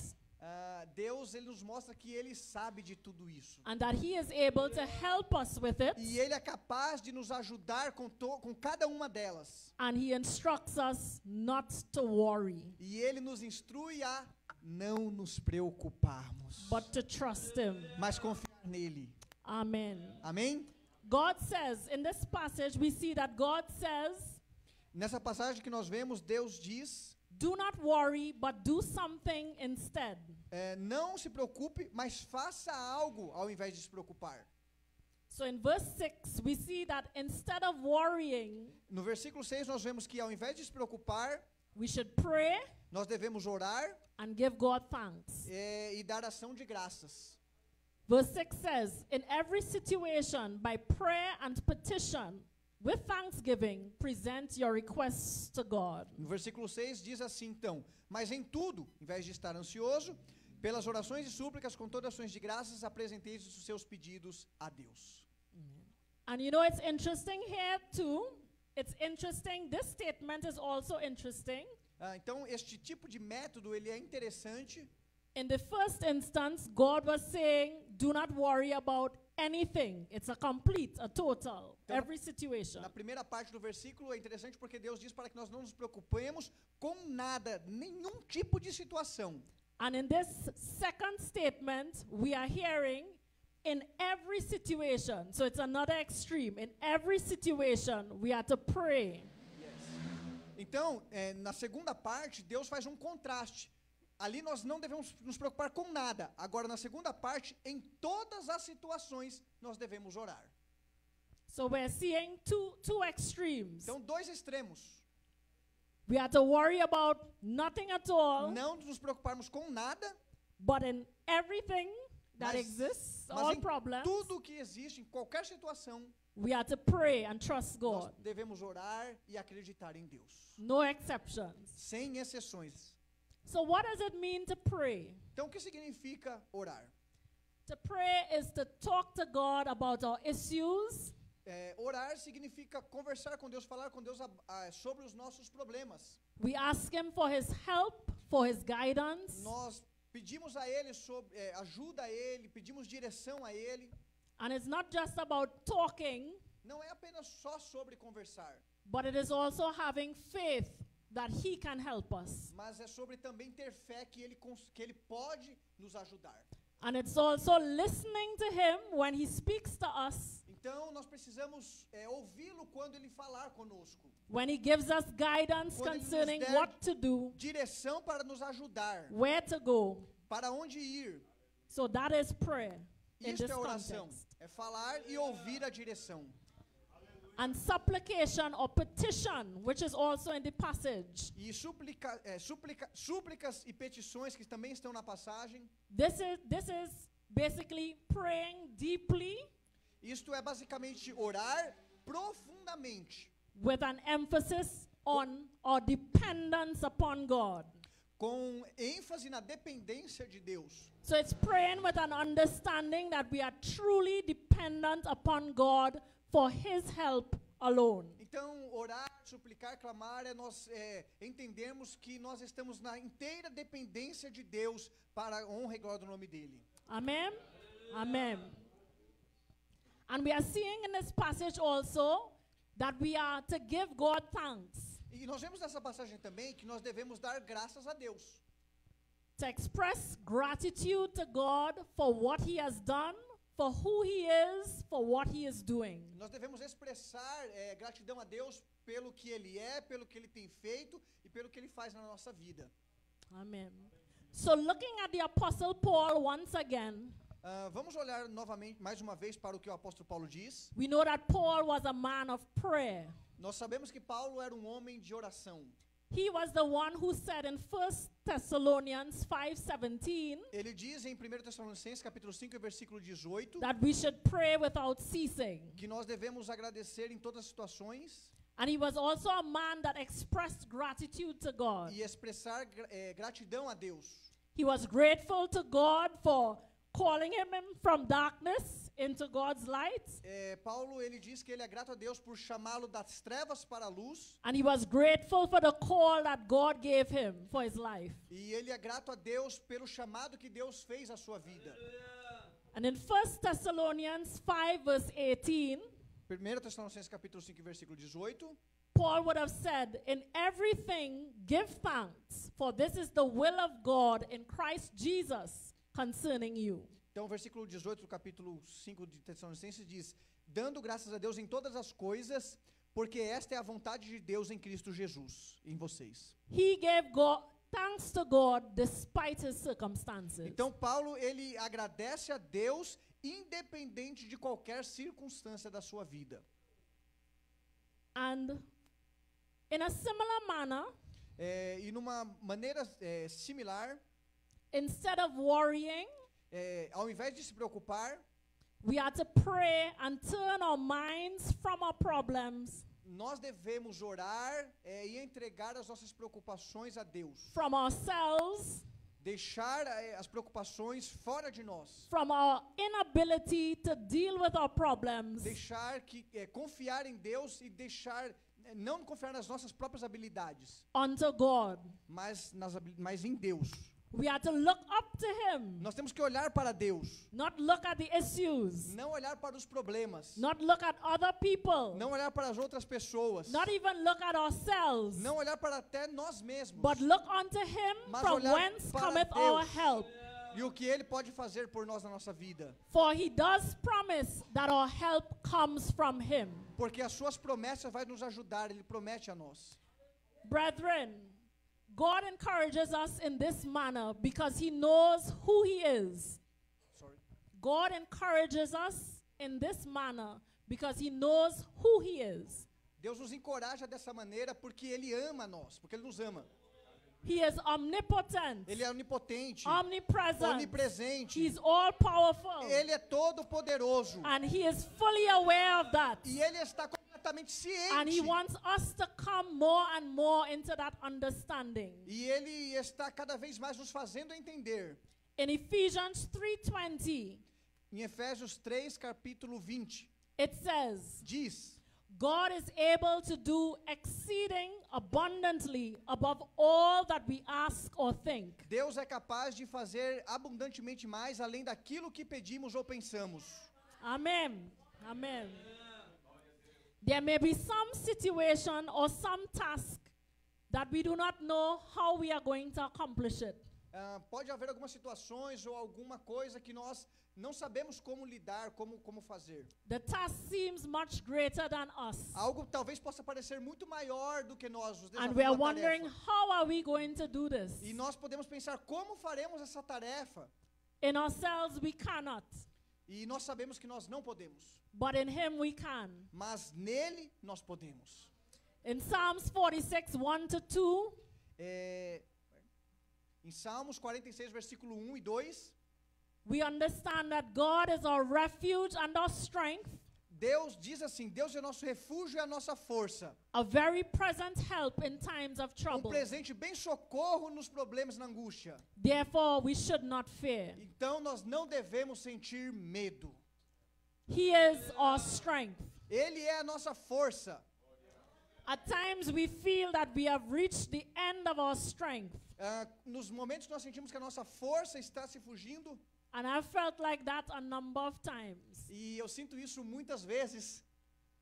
Deus ele nos mostra que Ele sabe de tudo isso. and that He is able to help us with it. E Ele é capaz de nos ajudar com cada uma delas. And He instructs us not to worry, E Ele nos instrui a não nos preocuparmos, but to trust Him. mas confiar nele. Amen. Amém? God says, in this passage, we see that God says, Nessa passagem que nós vemos, Deus diz: do not worry, but do something instead. não se preocupe, mas faça algo ao invés de se preocupar. So in verse 6, we see that instead of worrying, No versículo 6 nós vemos que ao invés de se preocupar, we should pray nós devemos orar and give God thanks. e dar ação de graças. Verse 6 says, in every situation, by prayer and petition, with thanksgiving, present your requests to God. No versículo 6 diz assim então: mas em tudo, em vez de estar ansioso, pelas orações e súplicas com todas ações de graças, apresenteis os seus pedidos a Deus. And you know, it's interesting here too. It's interesting. This statement is also interesting. Então, este tipo de método, ele é interessante. In the first instance, God was saying, do not worry about anything. It's a complete, a total, Então, every situation. Na primeira parte do versículo é interessante porque Deus diz para que nós não nos preocupemos com nada, nenhum tipo de situação. And in this second statement, we are hearing in every situation. So it's another extreme. In every situation, we are to pray. Então, na segunda parte, Deus faz um contraste. Ali nós não devemos nos preocupar com nada. Agora, na segunda parte, em todas as situações, nós devemos orar. So we're seeing two extremes. Então, dois extremos. We are to worry about nothing at all. Não nos preocuparmos com nada. But in everything that Mas- exists, mas all em problems, tudo que existe, em qualquer situação, we are to pray and trust nós God. devemos orar e acreditar em Deus. No exceptions. Sem exceções. So what does it mean to pray? Então, o que significa orar? To pray is to talk to God about our issues, Orar significa conversar com Deus, falar com Deus sobre os nossos problemas. we ask Him for His help, for His guidance, Nós pedimos a Ele ajuda a Ele, pedimos direção a Ele. and it's not just about talking, Não é apenas só sobre conversar, but it is also having faith that He can help us. mas é sobre também ter fé que Ele pode nos ajudar. And it's also listening to Him when He speaks to us, Então, nós precisamos ouvi-lo quando Ele falar conosco. when He gives us guidance Quando Ele nos concerning der what to do, direção para nos ajudar, where to go. para onde ir. So that is prayer in Isto this é oração, context. é falar e ouvir a direção. And supplication or petition, which is also in the passage. E súplicas e petições que também estão na passagem. This is basically praying deeply Isto é basicamente orar profundamente, with an emphasis on our dependence upon God. com ênfase na dependência de Deus. So it's praying with an understanding that we are truly dependent upon God for His help alone. Então, orar, suplicar, clamar é nós entendermos que nós estamos na inteira dependência de Deus para a honra e glória do nome dele. Amen. Amen. And we are seeing in this passage also that we are to give God thanks. E nós vemos nessa passagem também que nós devemos dar graças a Deus. To express gratitude to God for what He has done, for who He is, for what He is doing. Nós devemos expressar gratidão a Deus pelo que Ele é, pelo que Ele tem feito e pelo que Ele faz na nossa vida. Amen. So looking at the Apostle Paul once again, vamos olhar novamente, mais uma vez, para o que o apóstolo Paulo diz. we know that Paul was a man of prayer. Nós sabemos que Paulo era um homem de oração. He was the one who said in 1 Thessalonians 5:17 Ele diz em 1 Tessalonicenses capítulo 5, versículo 18, that we should pray without ceasing. que nós devemos agradecer em todas as situações. And he was also a man that expressed gratitude to God. E expressar gratidão a Deus. He was grateful to God for calling him from darkness into God's light. Paulo ele diz que ele é grato a Deus por chamá-lo das trevas para a luz. And he was grateful for the call that God gave him for his life. E ele é grato a Deus pelo chamado que Deus fez à sua vida. And in 1 Thessalonians 5 verse 18, 1 Tessalonicenses capítulo 5, versículo 18, Paul would have said, in everything give thanks, for this is the will of God in Christ Jesus concerning you. Então, o versículo 18 do capítulo 5 de Tessalonicenses diz: dando graças a Deus em todas as coisas, porque esta é a vontade de Deus em Cristo Jesus, em vocês. He gave thanks to God despite his circumstances. Então, Paulo, ele agradece a Deus independente de qualquer circunstância da sua vida. And in a similar manner, e numa maneira similar, instead of worrying, ao invés de se preocupar, we are to pray and turn our minds from our problems, nós devemos orar e entregar as nossas preocupações a Deus. From ourselves, deixar as preocupações fora de nós. From our inability to deal with our problems. Deixar que confiar em Deus e deixar não confiar nas nossas próprias habilidades. Unto God. Mas em Deus. We are to look up to him. Nós temos que olhar para Deus. Not look at the issues. Não olhar para os problemas. Not look at other people. Não olhar para as outras pessoas. Not even look at ourselves. Não olhar para até nós mesmos. But look unto him mas from whence cometh Deus, our help. E o que ele pode fazer por nós na nossa vida. For he does promise that our help comes from him. Porque as suas promessas vai nos ajudar, ele promete a nós. Brethren, God encourages us in this manner because he knows who he is. Sorry. God encourages us in this manner because he knows who he is. Deus nos encoraja dessa maneira porque ele ama nós, porque ele nos ama. He is omnipotent. Ele é onipotente. Omnipresent. Onipresente. He is all powerful. Ele é todo poderoso. And he is fully aware of that. E ele está completamente ciente. And he wants us to come more and more into that understanding. E ele está cada vez mais nos fazendo entender. In Ephesians 3:20, em Efésios 3, capítulo 20, it says, diz: God is able to do exceeding abundantly above all that we ask or think. Deus é capaz de fazer abundantemente mais além daquilo que pedimos ou pensamos. Amen. Amen. There may be some situation or some task that we do not know how we are going to accomplish it. Pode haver algumas situações ou alguma coisa que nós não sabemos como lidar, como fazer. The task seems much greater than us. Algo talvez possa parecer muito maior do que nós, os desafios And we are da wondering, tarefa. how are we going to do this? E nós podemos pensar como faremos essa tarefa. In ourselves we cannot. E nós sabemos que nós não podemos. But in him we can. Mas nele nós podemos. In Psalms 46, 1-2, em Salmos 46, versículo 1 e 2, we understand that God is our refuge and our strength. Deus diz assim, Deus é nosso refúgio e a nossa força. A very present help in times of trouble. Presente bem socorro nos problemas, na angústia. Therefore, we should not fear. Então nós não devemos sentir medo. He is our strength. Ele é a nossa força. At times we feel that we have reached the end of our strength. Nos momentos que nós sentimos que a nossa força está se fugindo. And I felt like that a number of times. E eu sinto isso muitas vezes.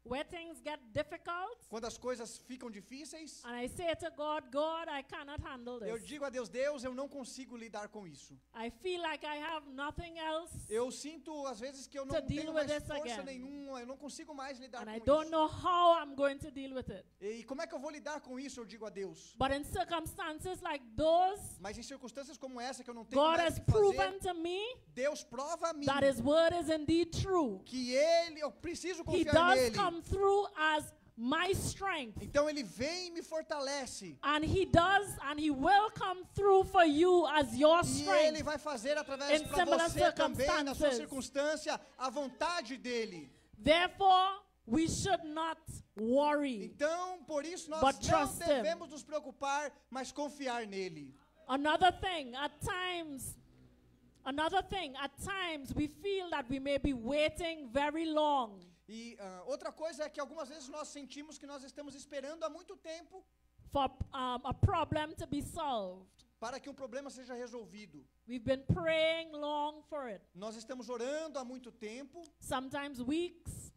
Where things get difficult, quando as coisas ficam difíceis, and I say to God, God, I cannot handle this. Eu digo a Deus, Deus, eu não consigo lidar com isso. I feel like I have nothing else. Eu sinto às vezes que eu não tenho mais força nenhuma, eu não consigo mais lidar com isso. I don't know how I'm going to deal with it. E como é que eu vou lidar com isso? Eu digo a Deus. But in circumstances like those, mas em circunstâncias como essa que eu não tenho God mais has o que fazer, proven to me Deus prova a mim that His word is indeed true. Que eu preciso confiar nele. He does come through as my strength. Então ele vem e me fortalece. And he does, and he will come through for you as your strength. E ele vai fazer através para você também na sua circunstância a vontade dele. Therefore, we should not worry. Então, por isso nós não devemos nos preocupar, mas confiar nele. Another thing, at times we feel that we may be waiting very long. E outra coisa é que algumas vezes nós sentimos que nós estamos esperando há muito tempo for a problem to be solved. Para que um problema seja resolvido. We've been praying long for it. Nós estamos orando há muito tempo. Sometimes weeks.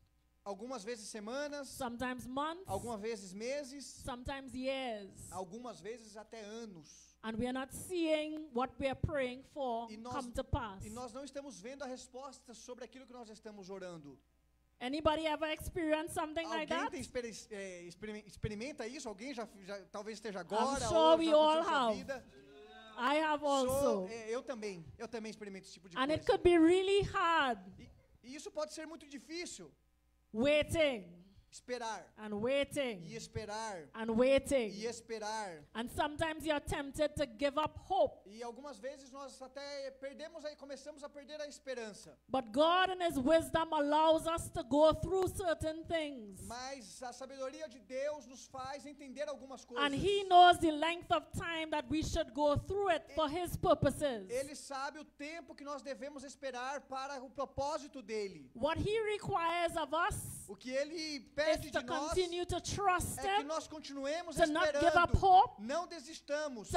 Algumas vezes semanas. Sometimes months. Algumas vezes meses. Sometimes years. Algumas vezes até anos. And we are not seeing what we are praying for come to pass. E nós não estamos vendo a resposta sobre aquilo que nós estamos orando. Anybody ever experienced something like that? Alguém experimenta isso? Alguém já talvez esteja agora? I'm sure we all have. Vida? I have also. Eu também experimento esse tipo de coisa. And it could be really hard. E isso pode ser muito difícil. Waiting. Esperar. And waiting. E esperar. And waiting. E esperar. And sometimes you're tempted to give up hope. E algumas vezes nós até começamos a perder a esperança. But God in His wisdom allows us to go through certain things. Mas a sabedoria de Deus nos faz entender algumas coisas. And He knows the length of time that we should go through it for His purposes. Ele sabe o tempo que nós devemos esperar para o propósito dele. What He requires of us o que ele pede de nós é que nós continuemos esperando, não desistamos,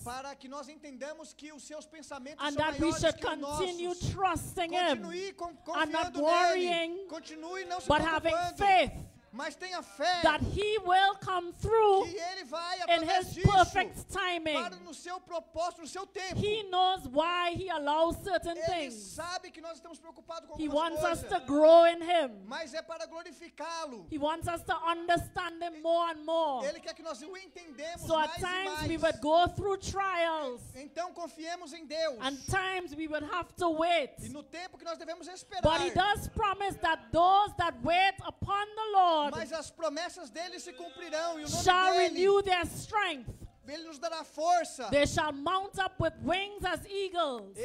para que nós entendamos que os seus pensamentos são maiores que os nossos. Continue confiando nele, continue não se preocupando. Mas tenha fé that He will come through que ele vai in His perfect timing. Para no seu propósito, no seu tempo. He knows why He allows certain ele things. Sabe que nós estamos preocupados com He algumas wants coisas. us to grow in Him. Mas é para glorificá-lo. He wants us to understand Him more and more. Ele quer que nós o entendemos so mais at times e mais. we would go through trials. Então confiemos em Deus. And times we would have to wait. E no tempo que nós devemos esperar. But He does promise that those that wait upon the Lord mas as promessas dele se cumprirão e o nome shall dele, renew their strength. Ele nos dará força. They shall mount up with wings as eagles.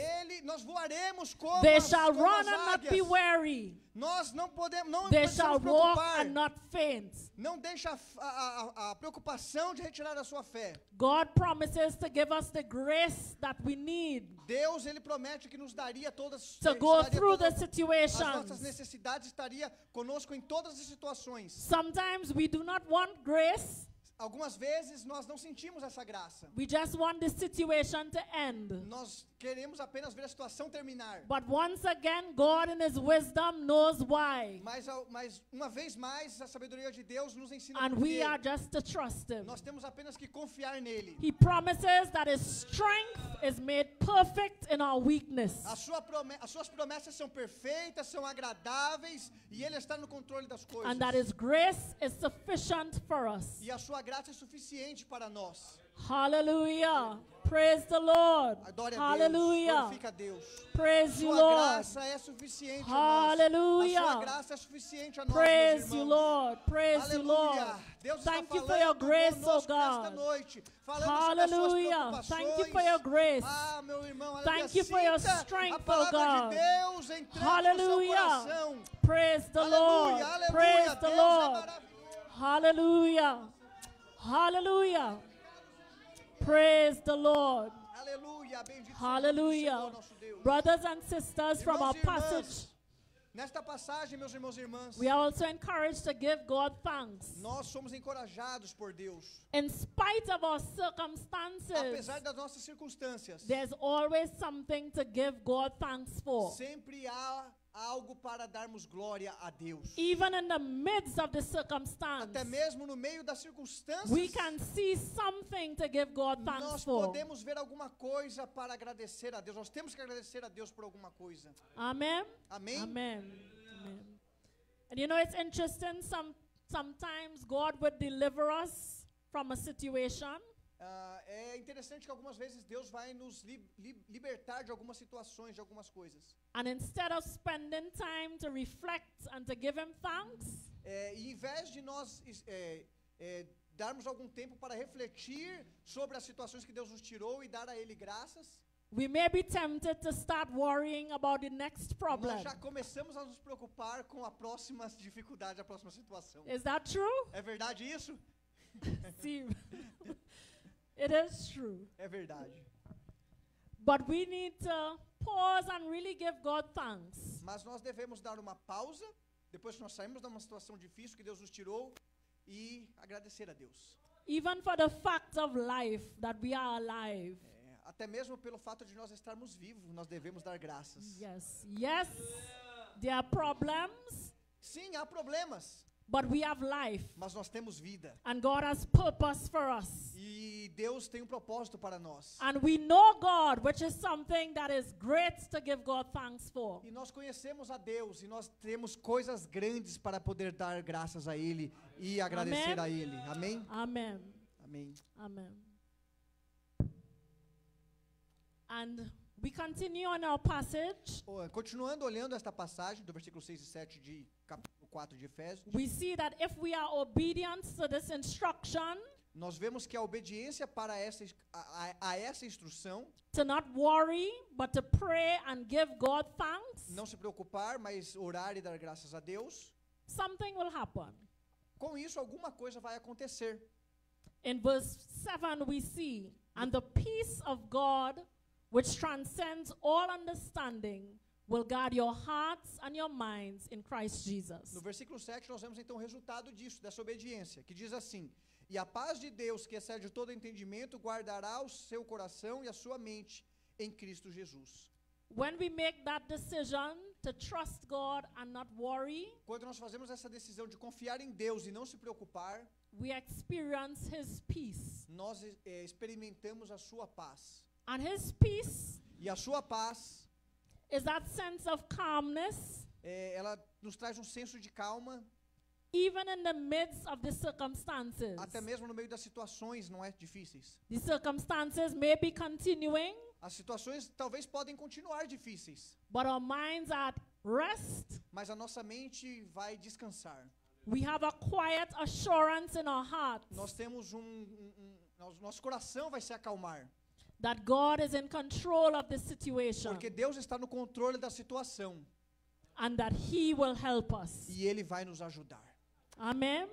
Nós voaremos como They as, shall como run as and águias. not be weary. Nós não podemos, não They precisamos shall walk preocupar. and not faint. Não deixe a preocupação de retirar a sua fé. God promises to give us the grace that we need. Deus ele promete que nos daria todas to go through the as situations. nossas necessidades, estaria conosco em todas as situações. Sometimes we do not want grace. Algumas vezes nós não sentimos essa graça. We just want the situation to end. Nós queremos apenas ver a situação terminar. But once again, God in His wisdom knows why. Mas uma vez mais, a sabedoria de Deus nos ensina and we are just to trust Him. Nós temos apenas que confiar nele. He promises that His strength is made perfect in our weakness. As suas promessas são perfeitas, são agradáveis e ele está no controle das coisas. And that His grace is sufficient for us. E a sua graça é suficiente para nós. Hallelujah. Praise the Lord. Adore a Hallelujah. Deus. Glorifica a Deus. Praise you, Sua Lord. graça é suficiente a nós. Hallelujah. A sua graça é suficiente a nós, Praise meus you, irmãos. Lord. Praise you, Lord. Aleluia. Deus está Thank you for falando your grace, oh conosco nesta God. noite, falando sobre as suas Hallelujah. preocupações. Thank you for your grace. Ah, meu irmão, aleluia. Thank you for your Sinta strength, a oh palavra God. de Deus entrando no seu Hallelujah. coração. Praise the Lord. Aleluia, aleluia. Praise the Deus é Lord. maravilhoso. Hallelujah. Hallelujah. Praise the Lord. Aleluia, bendito seja o Hallelujah. Senhor, nosso Deus. Brothers and sisters, from our Irmãos e irmãs, passage, nesta passagem, meus irmãos e irmãs, we are also encouraged to give God thanks. nós somos encorajados por Deus. In spite of our circumstances, Apesar das nossas circunstâncias, there's always something to give God thanks for. sempre há algo para darmos glória a Deus. Even in the midst of the circumstance, Até mesmo no meio das circunstâncias, we can see something to give God thanks nós for. podemos ver alguma coisa para agradecer a Deus. Nós temos que agradecer a Deus por alguma coisa. Amen. Amém? Amen. Amen. And you know, it's interesting. Sometimes God would deliver us from a situation. É interessante que algumas vezes Deus vai nos libertar de algumas situações, de algumas coisas. And instead of spending time to reflect and to give Him thanks, E em vez de nós darmos algum tempo para refletir sobre as situações que Deus nos tirou e dar a Ele graças, we may be tempted to start worrying about the next problem. nós já começamos a nos preocupar com a próxima dificuldade, a próxima situação. Is that true? É verdade isso? See, it is true. É verdade. But we need to pause and really give God thanks. Mas nós devemos dar uma pausa, depois que nós saímos de uma situação difícil que Deus nos tirou, e agradecer a Deus. Even for the fact of life, that we are alive. Até mesmo pelo fato de nós estarmos vivos, nós devemos dar graças. Yes, yes, there are problems. Sim, há problemas. But we have life. Mas nós temos vida. And God has purpose for us. E Deus tem propósito para nós. And we know God, which is something that is great to give God thanks for. E nós conhecemos a Deus e nós temos coisas grandes para poder dar graças a Ele e agradecer a Ele. Amém? Amen. Amém. Amen. And we continue on our passage. Continuando olhando esta passagem do versículo 6 e 7 de capítulo 4 de Efésios. We see that if we are obedient to this instruction, nós vemos que a obediência para essa instrução, to not worry, but to pray and give God thanks, não se preocupar, mas orar e dar graças a Deus, something will happen. Com isso, alguma coisa vai acontecer. In verse 7 we see, and the peace of God, which transcends all understanding, will guard your hearts and your minds in Christ Jesus. No versículo 7 nós vemos então o resultado disso, dessa obediência, que diz assim: e a paz de Deus, que excede todo entendimento, guardará o seu coração e a sua mente em Cristo Jesus. When we make that decision to trust God and not worry, quando nós fazemos essa decisão de confiar em Deus e não se preocupar, we experience His peace. Nós experimentamos a sua paz. And His peace, e a sua paz, is that sense of calmness. Ela nos traz um senso de calma. Even in the midst of the circumstances. Até mesmo no meio das situações não é difíceis. The circumstances may be continuing. As situações talvez podem continuar difíceis. But our minds are at rest. Mas a nossa mente vai descansar. We have a quiet assurance in our hearts. Nós temos nosso coração vai se acalmar. That God is in control of the situation. Porque Deus está no controle da situação. And that He will help us. E Ele vai nos ajudar. Amen.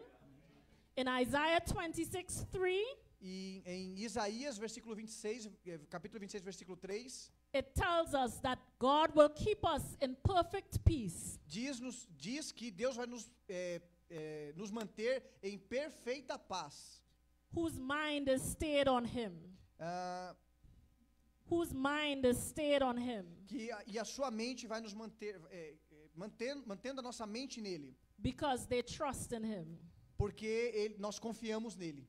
In Isaiah 26:3. E em Isaías, capítulo 26, versículo 3. It tells us that God will keep us in perfect peace. Diz que Deus vai nos manter em perfeita paz. Whose mind is stayed on Him. Whose mind is stayed on Him. E a sua mente vai nos manter, mantendo a nossa mente nele. Because they trust in Him. Porque nós confiamos nele.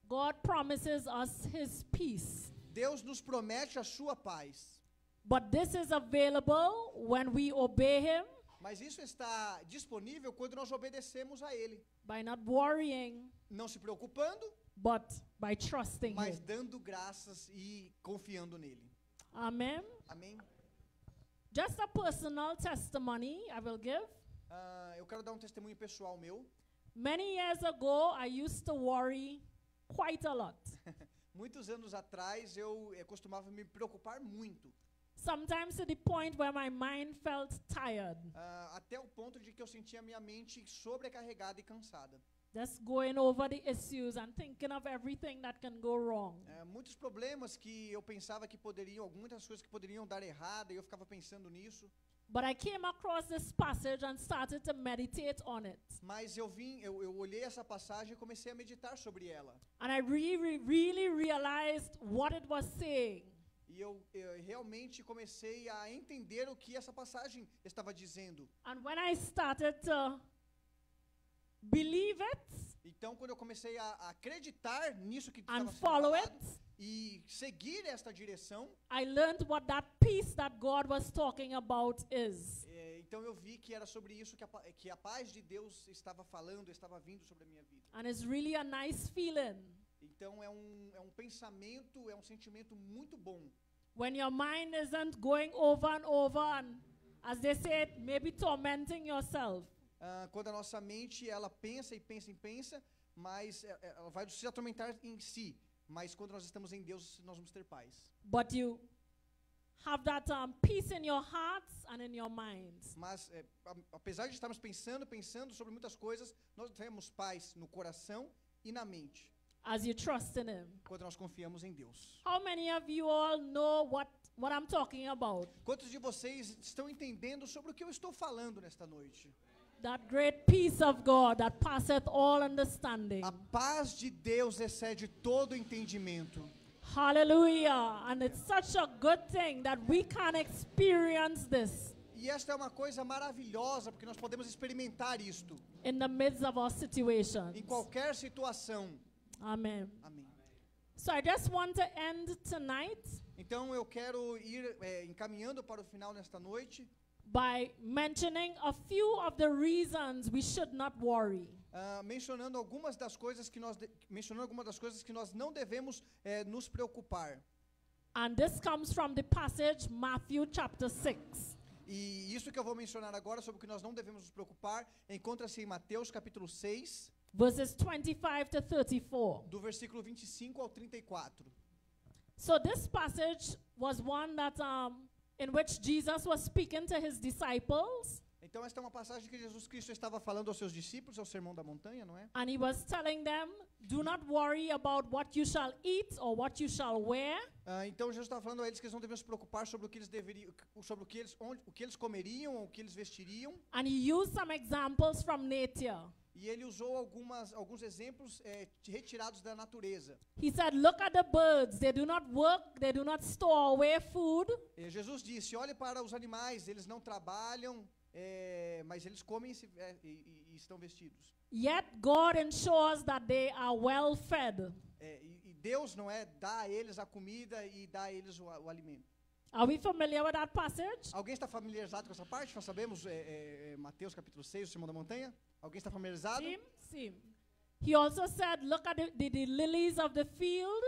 God promises us His peace. Deus nos promete a sua paz. But this is available when we obey Him. Mas isso está disponível quando nós obedecemos a Ele. By not worrying, Não se preocupando, but by trusting mas Him. dando graças e confiando nele. Amen. Amém? Just a personal testimony I will give. Eu quero dar um testemunho pessoal meu. Many years ago, I used to worry quite a lot. Muitos anos atrás eu costumava me preocupar muito. Sometimes to the point where my mind felt tired. Até o ponto de que eu sentia minha mente sobrecarregada e cansada. Just going over the issues and thinking of everything that can go wrong. Muitos problemas que eu pensava que poderiam, muitas coisas que poderiam dar errado, e eu ficava pensando nisso. But I came across this passage and started to meditate on it. Mas eu olhei essa passagem e comecei a meditar sobre ela. And I really realized what it was saying. E eu realmente comecei a entender o que essa passagem estava dizendo. And when I started to believe it, então quando eu comecei a acreditar nisso que estava and sendo follow falado, it, e seguir esta direção, I learned what that peace that God was talking about is. Então eu vi que era sobre isso que a paz de Deus estava falando, estava vindo sobre a minha vida. And it's really a nice feeling. Então é um pensamento, é um sentimento muito bom. When your mind isn't going over and over and, as they say, maybe tormenting yourself. Quando a nossa mente ela pensa e pensa e pensa, mas ela vai se atormentar em si. Mas quando nós estamos em Deus, nós vamos ter paz. But you have that peace in your hearts and in your minds. Mas apesar de estarmos pensando sobre muitas coisas, nós temos paz no coração e na mente. As you trust in Him. Quando nós confiamos em Deus. How many of you all know what I'm talking about? Quantos de vocês estão entendendo sobre o que eu estou falando nesta noite? That great peace of God that passeth all understanding. A paz de Deus excede todo entendimento. Hallelujah. And it's such a good thing that we can experience this. E esta é uma coisa maravilhosa, porque nós podemos experimentar isto. In the midst of our situations. Em qualquer situação. Amen. Amém. So I just want to end tonight. Então eu quero ir encaminhando para o final nesta noite. By mentioning a few of the reasons we should not worry. Mencionando algumas das coisas que nós não devemos nos preocupar. And this comes from the passage Matthew chapter 6. E isso que eu vou mencionar agora sobre o que nós não devemos nos preocupar encontra-se em Mateus capítulo 6, verses 25 to 34. Do versículo 25 ao 34. So this passage was one that in which Jesus was speaking to his disciples. Então esta é uma passagem que Jesus Cristo estava falando aos seus discípulos, ao Sermão da Montanha, não é? And he was telling them, do not worry about what you shall eat or what you shall wear. Então Jesus estava falando a eles que eles não deveriam se preocupar sobre o que eles comeriam ou o que eles vestiriam. And he used some examples from nature. E ele usou alguns exemplos retirados da natureza. He said, look at the birds. They do not work. They do not store away food. Jesus disse, olhe para os animais. Eles não trabalham, mas eles comem e estão vestidos. Yet God ensures that they are well fed. E Deus dá a eles a comida e dá a eles o alimento. Are we familiar with that passage? Alguém está familiarizado com essa parte? Nós sabemos Mateus capítulo 6, o Sermão da Montanha. Alguém está familiarizado? Sim. He also said, look at the lilies of the field.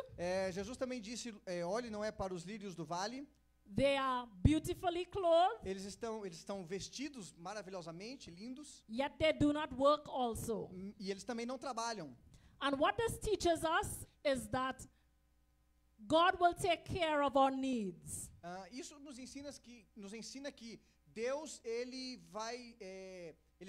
Jesus também disse, olhe, não é para os lírios do vale. They are beautifully clothed. Eles estão vestidos maravilhosamente, lindos. Yet they do not work also. E eles também não trabalham. And what this teaches us is that God will take care of our needs. Isso nos ensina que Deus ele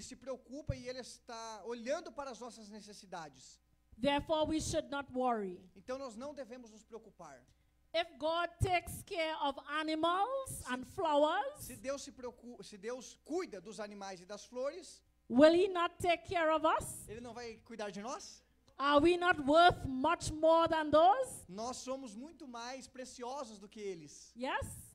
se preocupa e ele está olhando para as nossas necessidades. Therefore we should not worry. Então nós não devemos nos preocupar. If God takes care of animals and flowers, se Deus cuida dos animais e das flores, will He not take care of us? Ele não vai cuidar de nós? Are we not worth much more than those? Nós somos muito mais preciosos do que eles. Yes?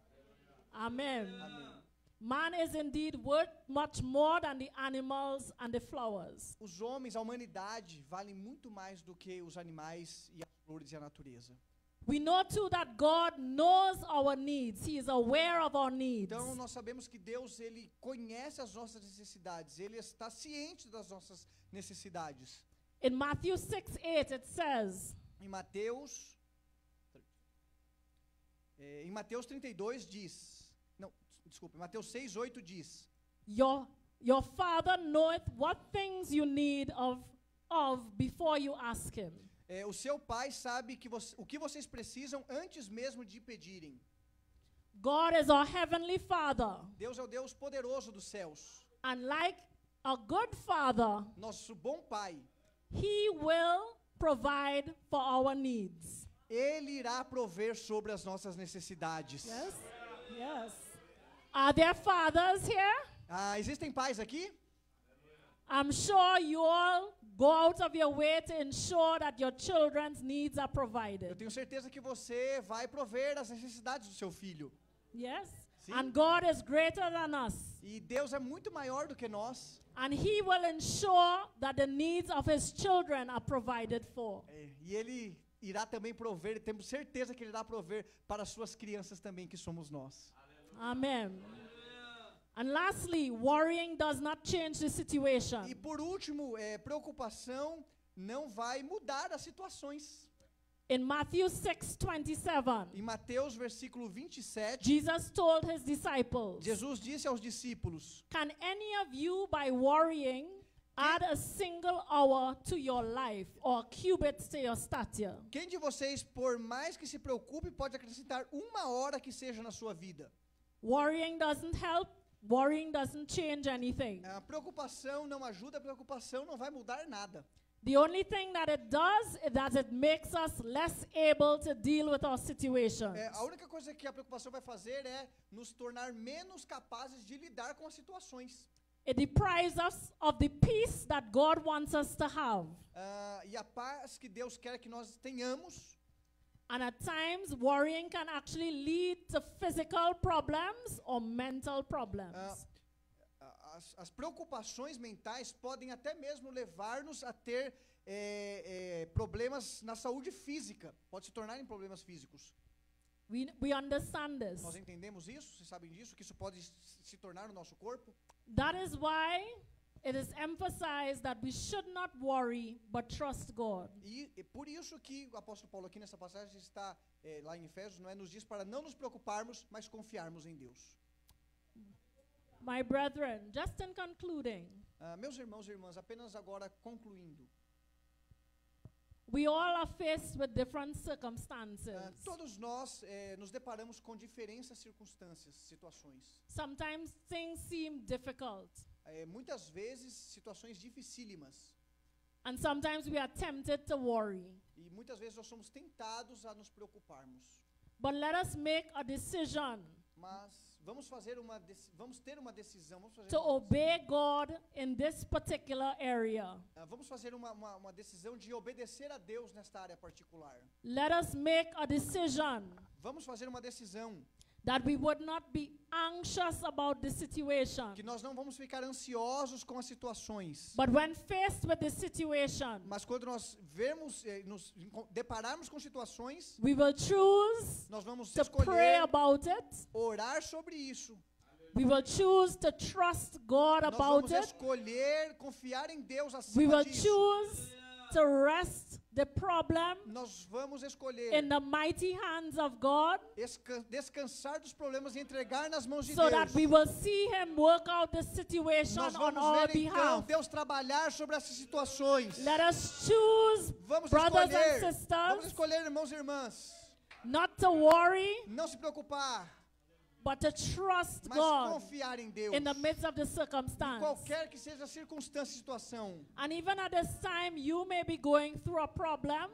Amen. Amém. Man is indeed worth much more than the animals and the flowers. Os homens, a humanidade, valem muito mais do que os animais e as flores e a natureza. We know too that God knows our needs. He is aware of our needs. Então nós sabemos que Deus ele conhece as nossas necessidades. Ele está ciente das nossas necessidades. In Matthew 6:8 it says, Em Mateus 32 diz, não, desculpa, em Mateus 6:8 diz: Your Father knoweth what things you need of before you ask him. O seu pai sabe o que vocês precisam antes mesmo de pedirem. God is our heavenly Father. Deus é o Deus poderoso dos céus. And like a good father, nosso bom pai, he will provide for our needs. Ele irá prover sobre as nossas necessidades. Yes? Yes. Are there fathers here? Existem pais aqui? I'm sure you all go out of your way to ensure that your children's needs are provided. Eu tenho certeza que você vai prover as necessidades do seu filho. Yes? Sim. And God is greater than us. E Deus é muito maior do que nós. And he will ensure that the needs of his children are provided for. E ele irá também prover, temos certeza que ele irá prover para as suas crianças também, que somos nós. Amen. And lastly, worrying does not change the situation. E por último, preocupação não vai mudar as situações. In Matthew 6:27, em Mateus versículo 27, Jesus told his disciples, Jesus disse aos discípulos: Can any of you by worrying add a single hour to your life or a cubit to your stature? Quem de vocês, por mais que se preocupe, pode acrescentar uma hora que seja na sua vida? Worrying doesn't help. Worrying doesn't change anything. A preocupação não ajuda, a preocupação não vai mudar nada. The only thing that it does is that it makes us less able to deal with our situations. A única coisa que a preocupação vai fazer é nos tornar menos capazes de lidar com as situações. It deprives us of the peace that God wants us to have. E a paz que Deus quer que nós tenhamos. And at times, worrying can actually lead to physical problems or mental problems. As preocupações mentais podem até mesmo levar-nos a ter problemas na saúde física. Pode se tornar em problemas físicos. We understand this. Nós entendemos isso? Vocês sabem disso? Que isso pode se tornar no nosso corpo? That is why it is emphasized that we should not worry, but trust God. E por isso que o apóstolo Paulo aqui nessa passagem está lá em Efésios, nos diz para não nos preocuparmos, mas confiarmos em Deus. My brethren, just in concluding, meus irmãos e irmãs, apenas agora concluindo. We all are faced with different circumstances. Todos nós nos deparamos com diferentes circunstâncias, situações. Sometimes things seem difficult. Muitas vezes situações dificílimas. And sometimes we are tempted to worry. E muitas vezes nós somos tentados a nos preocuparmos. But let us make a decision. Mas vamos ter uma decisão, to obey God in this particular area. Vamos fazer uma decisão de obedecer a Deus nesta área particular. Let us make a decision. Vamos fazer uma decisão. That we would not be anxious about the situation. Que nós não vamos ficar ansiosos com as situações. But when faced with the situation, mas quando nós nos depararmos com situações, we will choose nós vamos to pray about it. Orar sobre isso. We will choose to trust God about it. Nós vamos escolher confiar em Deus acima we will disso. Choose to rest the problem nós vamos escolher in the mighty hands of God, descansar dos problemas e entregar nas mãos de so Deus. That we will see Him work out the situation nós on vamos our ver, behalf. Então, Deus trabalhar sobre essas situações. Let us choose, vamos brothers escolher, and sisters, vamos escolher, irmãos e irmãs, not to worry, não se preocupar, but to trust mas God confiar em Deus in the midst of the circumstance. Qualquer que seja a circunstância e situação. And even at this time you may be going through a problem.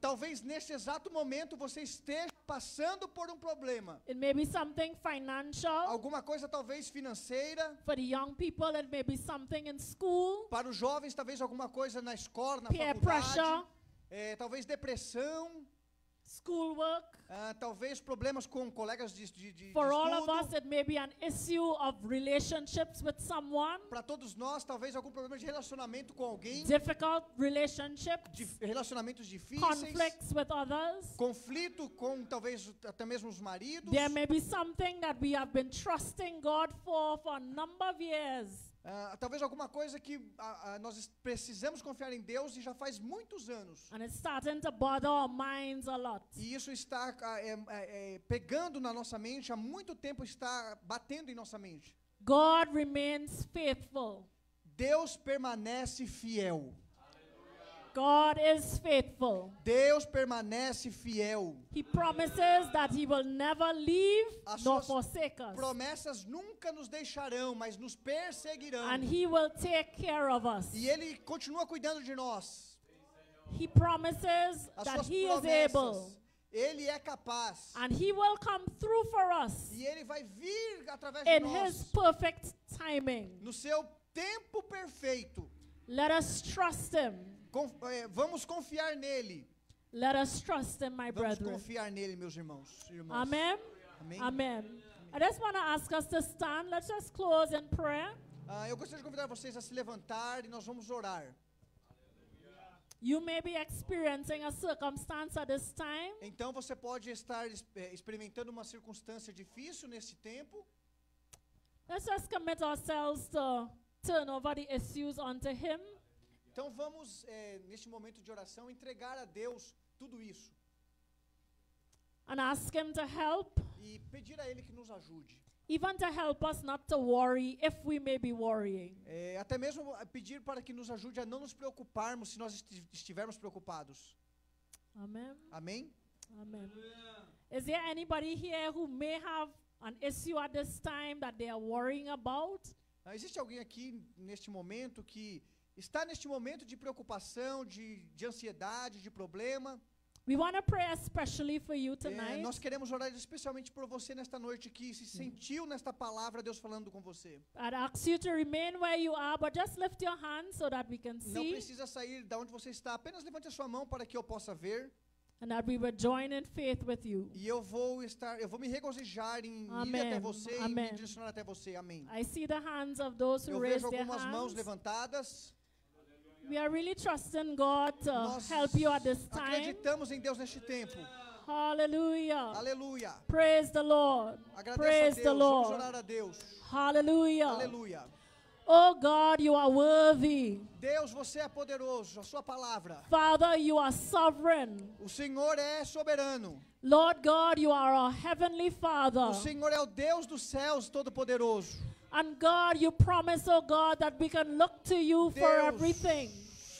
Talvez neste exato momento você esteja passando por um problema. It may be something financial. Alguma coisa talvez financeira. For the young people it may be something in school. Para os jovens talvez alguma coisa na escola, na peer faculdade. Pressure. Talvez depressão. schoolwork. Talvez problemas com colegas de For all of estudo. us, it may be an issue of relationships with someone. Para todos nós, talvez algum problema de relacionamento com alguém. Difficult relationships. Relacionamentos difíceis. Conflicts with others. Conflito com talvez até mesmo os maridos. There may be something that we have been trusting God for a number of years. Talvez alguma coisa que nós precisamos confiar em Deus e já faz muitos anos. And it's starting to bother our minds a lot. E isso está pegando na nossa mente, há muito tempo está batendo em nossa mente. God remains faithful. Deus permanece fiel. God is faithful. Deus permanece fiel. He promises that he will never leave nor forsake us. Promessas nunca nos deixarão, mas nos perseguirão. And he will take care of us. E ele continua cuidando de nós. He promises that he is able. Ele é capaz. And he will come through for us. E ele vai vir através de nós. In his perfect timing. No seu tempo perfeito. Let us trust him. Vamos confiar nele. Let us trust him, my brethren. Vamos confiar nele, meus irmãos. Amen. Amém. Amen. I just want to ask us to stand. Let's just close in prayer. Eu gostaria de convidar vocês a se levantar e nós vamos orar. You may be experiencing a circumstance at this time. Então você pode estar experimentando uma circunstância difícil nesse tempo. Let's just commit ourselves to turn over the issues onto him. Então vamos, neste momento de oração, entregar a Deus tudo isso. And ask him to help. E pedir a ele que nos ajude. Even to help us not to worry if we may be worrying. Até mesmo pedir para que nos ajude a não nos preocuparmos se nós estivermos preocupados. Amen. Amém? Amen. Is there anybody here who may have an issue at this time that they are worrying about? Existe alguém aqui neste momento que está neste momento de preocupação, de ansiedade, de problema? We want to pray especially for you tonight. Nós queremos orar especialmente por você nesta noite que se sentiu nesta palavra Deus falando com você. I'd ask you to remain where you are, but just lift your hand so that we can see. Não precisa sair da onde você está, apenas levante a sua mão para que eu possa ver. And that we will join in faith with you. E eu vou me regozijar em ir até você e me direcionar até você. Amém. I see the hands of those who raise their hands. Eu vejo algumas mãos levantadas. We are really trusting God to help you at this time. Acreditamos em Deus neste tempo. Hallelujah. Aleluia. Praise the Lord. Praise the Lord. Vamos orar a Deus. Hallelujah. Aleluia. Oh God, you are worthy. Deus, você é poderoso, a sua palavra. Father, you are sovereign. O Senhor é soberano. Lord God, you are our heavenly Father. O Senhor é o Deus dos céus, todo-poderoso. And God, you promise, oh God, that we can look to you for everything.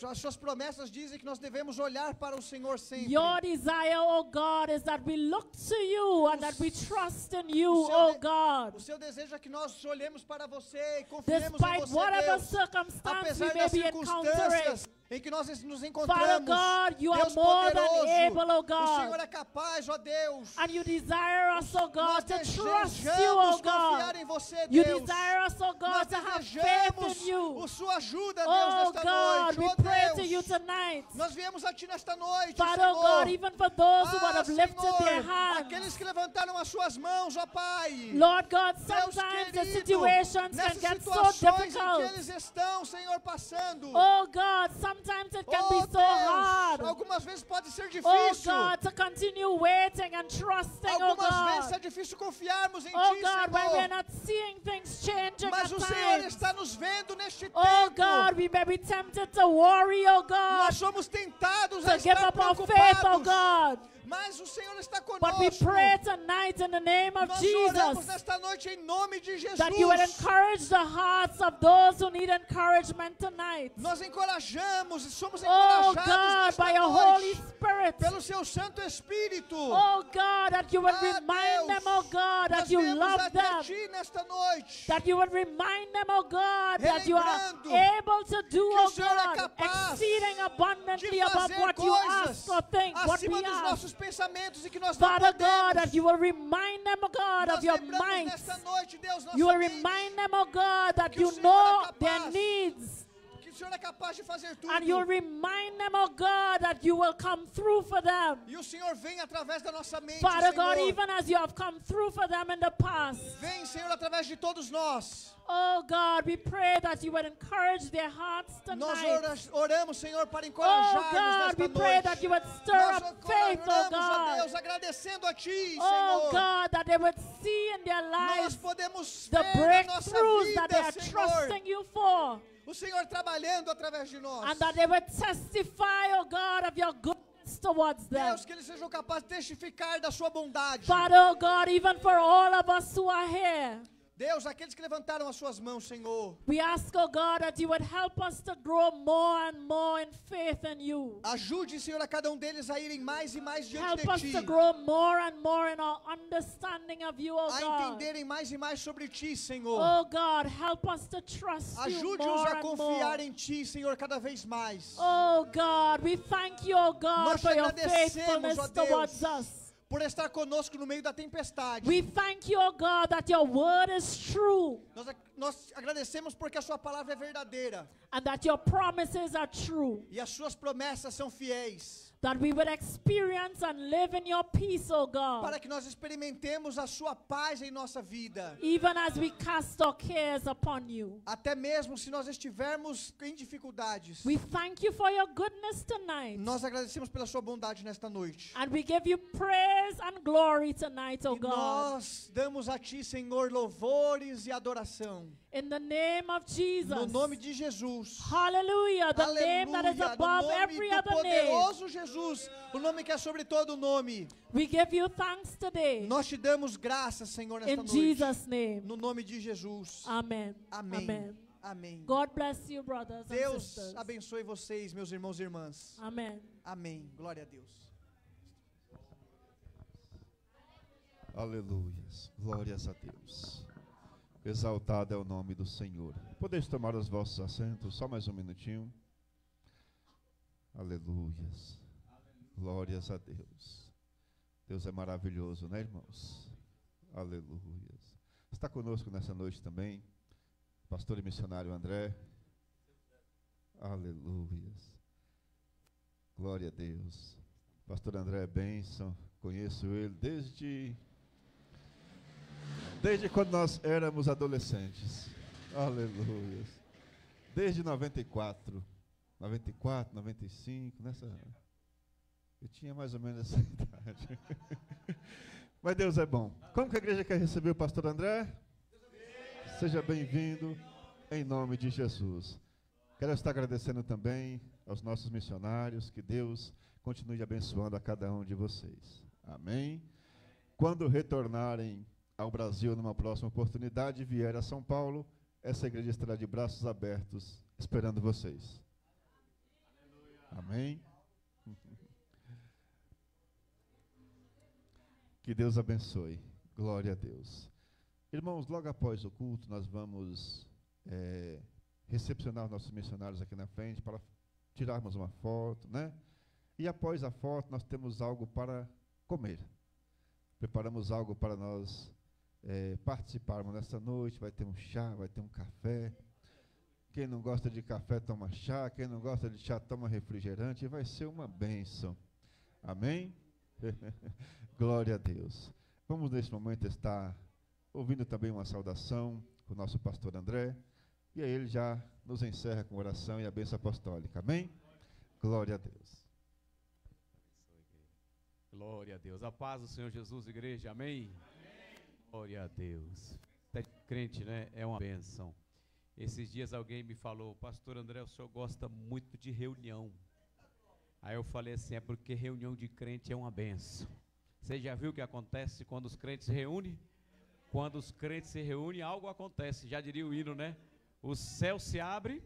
As suas promessas dizem que nós devemos olhar para o Senhor sempre. Your desire, oh God, is that we look to you and that we trust in you, oh God. O seu desejo é que nós olhemos para você e confiemos em você, whatever Deus. Circumstance Apesar we das may be circunstâncias em que nós nos encontramos, Father God, you Deus are more poderoso, than able, oh God. o Senhor é capaz, ó Deus. And you desire us, oh God, to trust you, Nós oh confiar God. em você, You Deus. desire us, oh God, Nós to have desejamos faith in you. a sua ajuda, Deus, Oh nesta God, noite. we Oh pray Deus, to you tonight. nós viemos a Ti nesta noite, Father Senhor. God, even for those who would have Senhor, lifted their hands. aqueles que levantaram as suas mãos, ó Pai. Lord God, Deus sometimes the querido, situations can nessas get so situações em que difficult. eles estão, Senhor, passando. Oh God, sometimes it can be so hard. Algumas vezes pode ser Oh difícil. God, to continue waiting and trusting, oh Algumas vezes God. é difícil confiarmos em Oh Ti, God, when we're Senhor. not seeing things changing Mas at o Senhor times. está nos vendo neste Oh tempo. God, we may be tempted to worry, oh God. Nós somos tentados To a give estar up our faith, oh preocupados. God. Mas o Senhor está But we conosco. pray tonight in the name of Nós oramos Jesus nesta noite em nome de Jesus. that you would encourage the hearts of those who need encouragement tonight. Nós encorajamos e somos Oh encorajados God, nesta by your noite Holy Spirit. pelo Seu Santo Espírito. Oh God, that you would remind them, oh God, that Nós you viemos love até them. Ti nesta noite. That you would remind them, oh God, that you are Relembrando able to do, que o oh Senhor é God, capaz exceeding abundantly de above fazer what you coisas ask or think, what acima we dos ask. nossos pensamentos e que nós não Father podemos. God, that you will remind them, oh God, Nós of your lembramos might. nesta noite, Deus, nossa You will mente, remind them, oh God, that que o you Senhor know é their capaz, needs. que o Senhor é capaz de fazer tudo. And you'll remind them, oh God, that you will come through for them. E o Senhor vem através da nossa mente, Father Senhor. God, even as you have come through for them in the past. Vem, Senhor, através de todos nós. Oh God, we pray that you would encourage their hearts Nós tonight. oramos, Senhor, para Oh encorajar-nos God, we nesta pray noite. that you would stir Nós up faith, oh oramos a God. Deus, agradecendo a Ti, Oh Senhor. God, that they would see in their Nós lives podemos the ver na nossa breakthroughs that they vida, are Senhor, trusting you for. o Senhor trabalhando através de nós. And that they would testify, oh God, of your goodness towards them. Deus, que eles sejam capazes de testificar da sua bondade. But oh God, even for all of us who are here, Deus, aqueles que levantaram as suas mãos, Senhor, we ask, oh God, that you would help us to grow more and more in faith in you. ajude, Senhor, a cada deles a irem mais e mais diante Help de us Ti. to grow more and more in our understanding of you, oh A God. entenderem mais e mais sobre Ti, Senhor. Oh God, help us to trust you Ajude-os more a and confiar more. em Ti, Senhor, cada vez mais. Oh God, we thank you, oh God, Nós for te your agradecemos, faithfulness ó Deus, towards us. por estar conosco no meio da tempestade. We thank you, oh God, that your word is true Nós agradecemos porque a Sua palavra é verdadeira. and that your promises are true. E as Suas promessas são fiéis. That we would experience and live in your peace, oh God. Para que nós experimentemos a Sua paz em nossa vida. Even as we cast our cares upon you. Até mesmo se nós estivermos em dificuldades. We thank you for your goodness tonight. Nós agradecemos pela Sua bondade nesta noite. And we give you praise and glory tonight, oh E God. nós damos a Ti, Senhor, louvores e adoração. In the name of Jesus. No nome de Jesus. Hallelujah. The name that is Aleluia, above no nome every do other name. poderoso Jesus, o nome que é sobre todo nome. We give you thanks today. Nós te damos graças, Senhor, nesta In noite. Jesus' name. No nome de Jesus. Amen. Amém. Amen. Amém. God bless you, brothers and Deus sisters. abençoe vocês, meus irmãos e irmãs. Amen. Amém. Glória a Deus. Aleluias. Glórias a Deus. Exaltado é o nome do Senhor. Podeis tomar os vossos assentos, só mais um minutinho. Aleluias. Glórias a Deus. Deus é maravilhoso, né, irmãos? Aleluias. Está conosco nessa noite também, pastor e missionário André. Aleluias. Glória a Deus. Pastor André é bênção. Conheço ele desde quando nós éramos adolescentes. Aleluia. Desde 94, 95, eu tinha mais ou menos essa idade. Mas Deus é bom. Como que a igreja quer receber o pastor André? Seja bem-vindo em nome de Jesus. Quero estar agradecendo também aos nossos missionários, que Deus continue abençoando a cada um de vocês. Amém? Quando retornarem ao Brasil numa próxima oportunidade, vier a São Paulo, essa igreja estará de braços abertos, esperando vocês. Amém? Que Deus abençoe. Glória a Deus. Irmãos, logo após o culto, nós vamos recepcionar os nossos missionários aqui na frente para tirarmos uma foto, né? E após a foto, nós temos algo para comer. Preparamos algo para nós participarmos nessa noite. Vai ter um chá, vai ter um café. Quem não gosta de café, toma chá. Quem não gosta de chá, toma refrigerante. E vai ser uma bênção. Amém? Glória a Deus. Vamos nesse momento estar ouvindo também uma saudação com o nosso pastor André. E aí ele já nos encerra com oração e a bênção apostólica. Amém? Glória a Deus. Glória a Deus. A paz do Senhor Jesus, igreja. Amém? Glória a Deus. Crente, né? É uma bênção. Esses dias alguém me falou: pastor André, o senhor gosta muito de reunião. Aí eu falei assim: é porque reunião de crente é uma bênção. Você já viu o que acontece quando os crentes se reúnem? Quando os crentes se reúnem, algo acontece. Já diria o hino, né? O céu se abre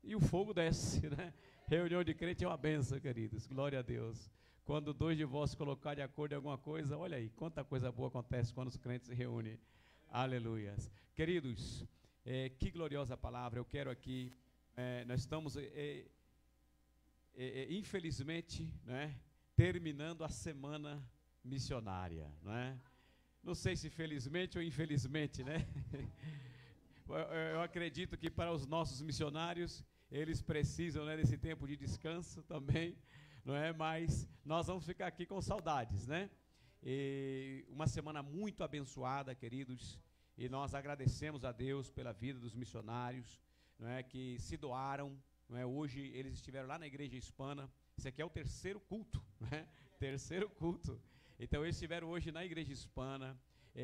e o fogo desce, né? Reunião de crente é uma bênção, queridos. Glória a Deus. Quando dois de vós colocarem de acordo em alguma coisa, olha aí, quanta coisa boa acontece quando os crentes se reúnem. Aleluias. Queridos, que gloriosa palavra. Eu quero aqui, nós estamos, infelizmente, né, terminando a semana missionária, né? Não sei se felizmente ou infelizmente, né? Eu acredito que para os nossos missionários, eles precisam, né, desse tempo de descanso também, não é? Mas nós vamos ficar aqui com saudades, né? E uma semana muito abençoada, queridos, e nós agradecemos a Deus pela vida dos missionários, não é, que se doaram, não é? Hoje eles estiveram lá na igreja hispana. Esse aqui é o terceiro culto, né? Terceiro culto. Então eles estiveram hoje na igreja hispana.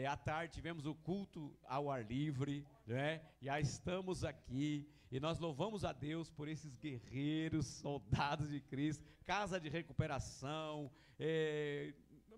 À tarde tivemos o culto ao ar livre, né? Já estamos aqui e nós louvamos a Deus por esses guerreiros, soldados de Cristo, casa de recuperação.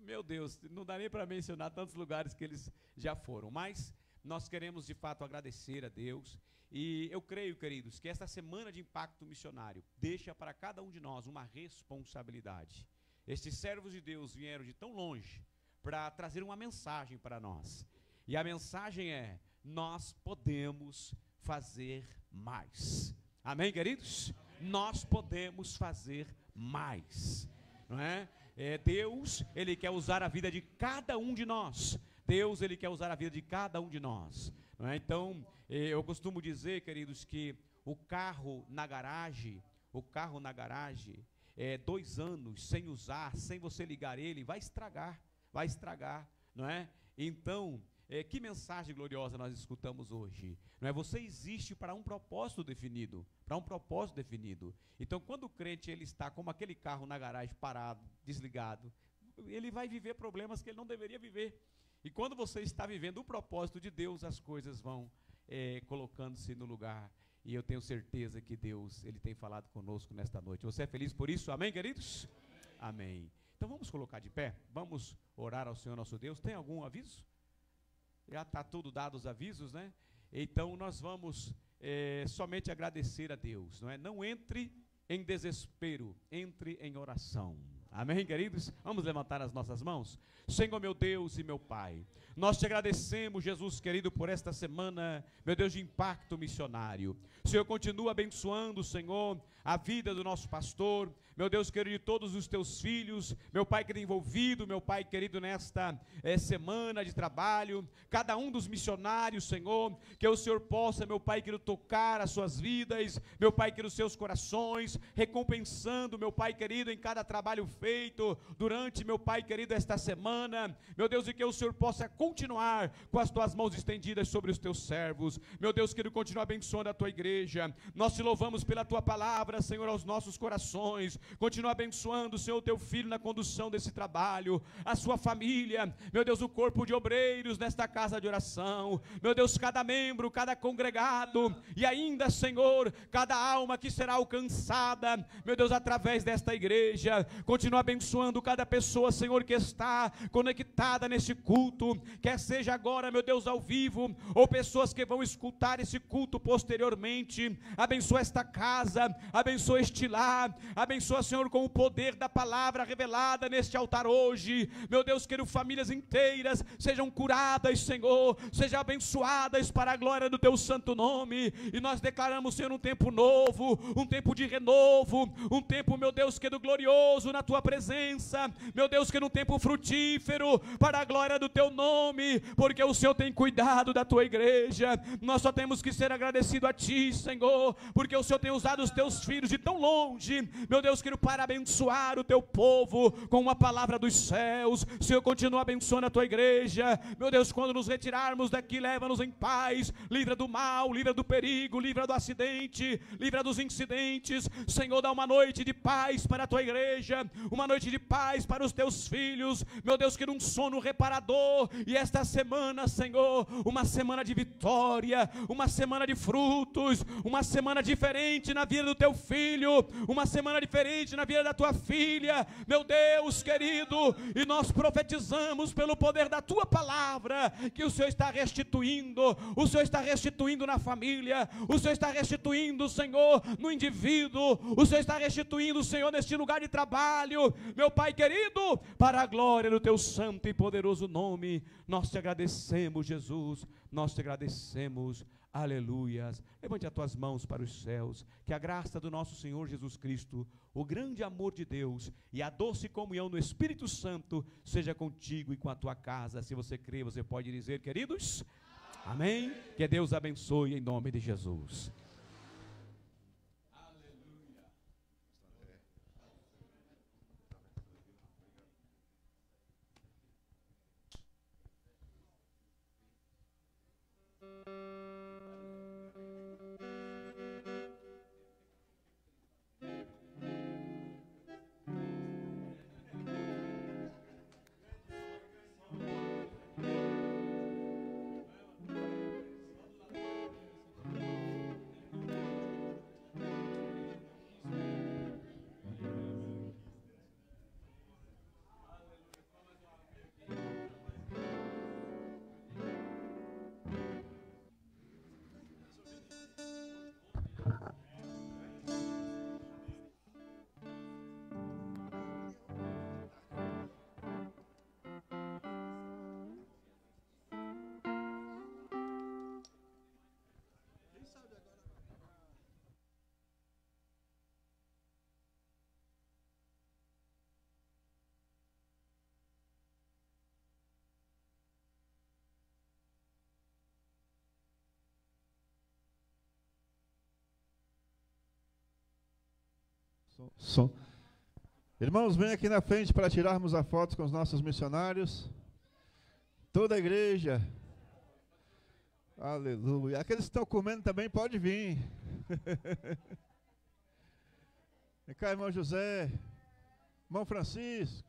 Meu Deus, não dá nem para mencionar tantos lugares que eles já foram, mas nós queremos de fato agradecer a Deus. E eu creio, queridos, que esta semana de impacto missionário deixa para cada um de nós uma responsabilidade. Estes servos de Deus vieram de tão longe para trazer uma mensagem para nós. E a mensagem é: nós podemos fazer mais. Amém, queridos? Nós podemos fazer mais, não é? Deus, Ele quer usar a vida de cada um de nós. Deus, Ele quer usar a vida de cada um de nós, não é? Então, eu costumo dizer, queridos, que o carro na garagem, 2 anos sem usar, sem você ligar ele, vai estragar, não é? Então, que mensagem gloriosa nós escutamos hoje, não é? Você existe para um propósito definido, Então, quando o crente ele está como aquele carro na garagem parado, desligado, ele vai viver problemas que ele não deveria viver. E quando você está vivendo o propósito de Deus, as coisas vão colocando-se no lugar. E eu tenho certeza que Deus, Ele tem falado conosco nesta noite. Você é feliz por isso? Amém, queridos? Amém. Então vamos colocar de pé, vamos orar ao Senhor nosso Deus. Tem algum aviso? Já está tudo dado os avisos, né? Então nós vamos somente agradecer a Deus, não é? Não entre em desespero, entre em oração. Amém, queridos? Vamos levantar as nossas mãos. Senhor, meu Deus e meu Pai, nós te agradecemos, Jesus querido, por esta semana, meu Deus, de impacto missionário. Senhor, continua abençoando, Senhor, a vida do nosso pastor, meu Deus querido, de todos os teus filhos, meu Pai querido envolvido, meu Pai querido, nesta semana de trabalho, cada um dos missionários, Senhor, que o Senhor possa, meu Pai querido, tocar as suas vidas, meu Pai querido, os seus corações, recompensando, meu Pai querido, em cada trabalho feito durante, meu Pai querido, esta semana, meu Deus, e que o Senhor possa continuar com as tuas mãos estendidas sobre os teus servos, meu Deus querido, continua abençoando a tua igreja. Nós te louvamos pela tua palavra, Senhor, aos nossos corações. Continua abençoando, Senhor, o teu filho na condução desse trabalho, a sua família, meu Deus, o corpo de obreiros nesta casa de oração, meu Deus, cada membro, cada congregado, e ainda, Senhor, cada alma que será alcançada, meu Deus, através desta igreja. Continua abençoando cada pessoa, Senhor, que está conectada neste culto, quer seja agora, meu Deus, ao vivo, ou pessoas que vão escutar esse culto posteriormente. Abençoa esta casa, abençoa este lar, abençoa, Senhor, com o poder da palavra revelada neste altar hoje. Meu Deus, quero famílias inteiras sejam curadas, Senhor, sejam abençoadas para a glória do teu santo nome. E nós declaramos, Senhor, um tempo novo, um tempo de renovo, um tempo, meu Deus, querido, glorioso na tua presença, meu Deus, que num tempo frutífero para a glória do teu nome, porque o Senhor tem cuidado da tua igreja. Nós só temos que ser agradecidos a ti, Senhor, porque o Senhor tem usado os teus filhos de tão longe, meu Deus querido, para abençoar o teu povo com uma palavra dos céus. Senhor, continua abençoando a tua igreja, meu Deus, quando nos retirarmos daqui, leva-nos em paz, livra do mal, livra do perigo, livra do acidente, livra dos incidentes. Senhor, dá uma noite de paz para a tua igreja, uma noite de paz para os teus filhos, meu Deus, que um sono reparador. E esta semana, Senhor, uma semana de vitória, uma semana de frutos, uma semana diferente na vida do teu filho, uma semana diferente na vida da tua filha, meu Deus querido. E nós profetizamos pelo poder da tua palavra que o Senhor está restituindo, o Senhor está restituindo na família, o Senhor está restituindo, Senhor, no indivíduo, o Senhor está restituindo, Senhor, neste lugar de trabalho, meu Pai querido, para a glória do teu santo e poderoso nome. Nós te agradecemos, Jesus, nós te agradecemos. Aleluias. Levante as tuas mãos para os céus, que a graça do nosso Senhor Jesus Cristo, o grande amor de Deus e a doce comunhão do Espírito Santo seja contigo e com a tua casa. Se você crê, você pode dizer, queridos, amém? Que Deus abençoe em nome de Jesus. Som. Irmãos, vem aqui na frente para tirarmos a foto com os nossos missionários. Toda a igreja. Aleluia. Aqueles que estão comendo também, pode vir. Vem cá, irmão José. Irmão Francisco.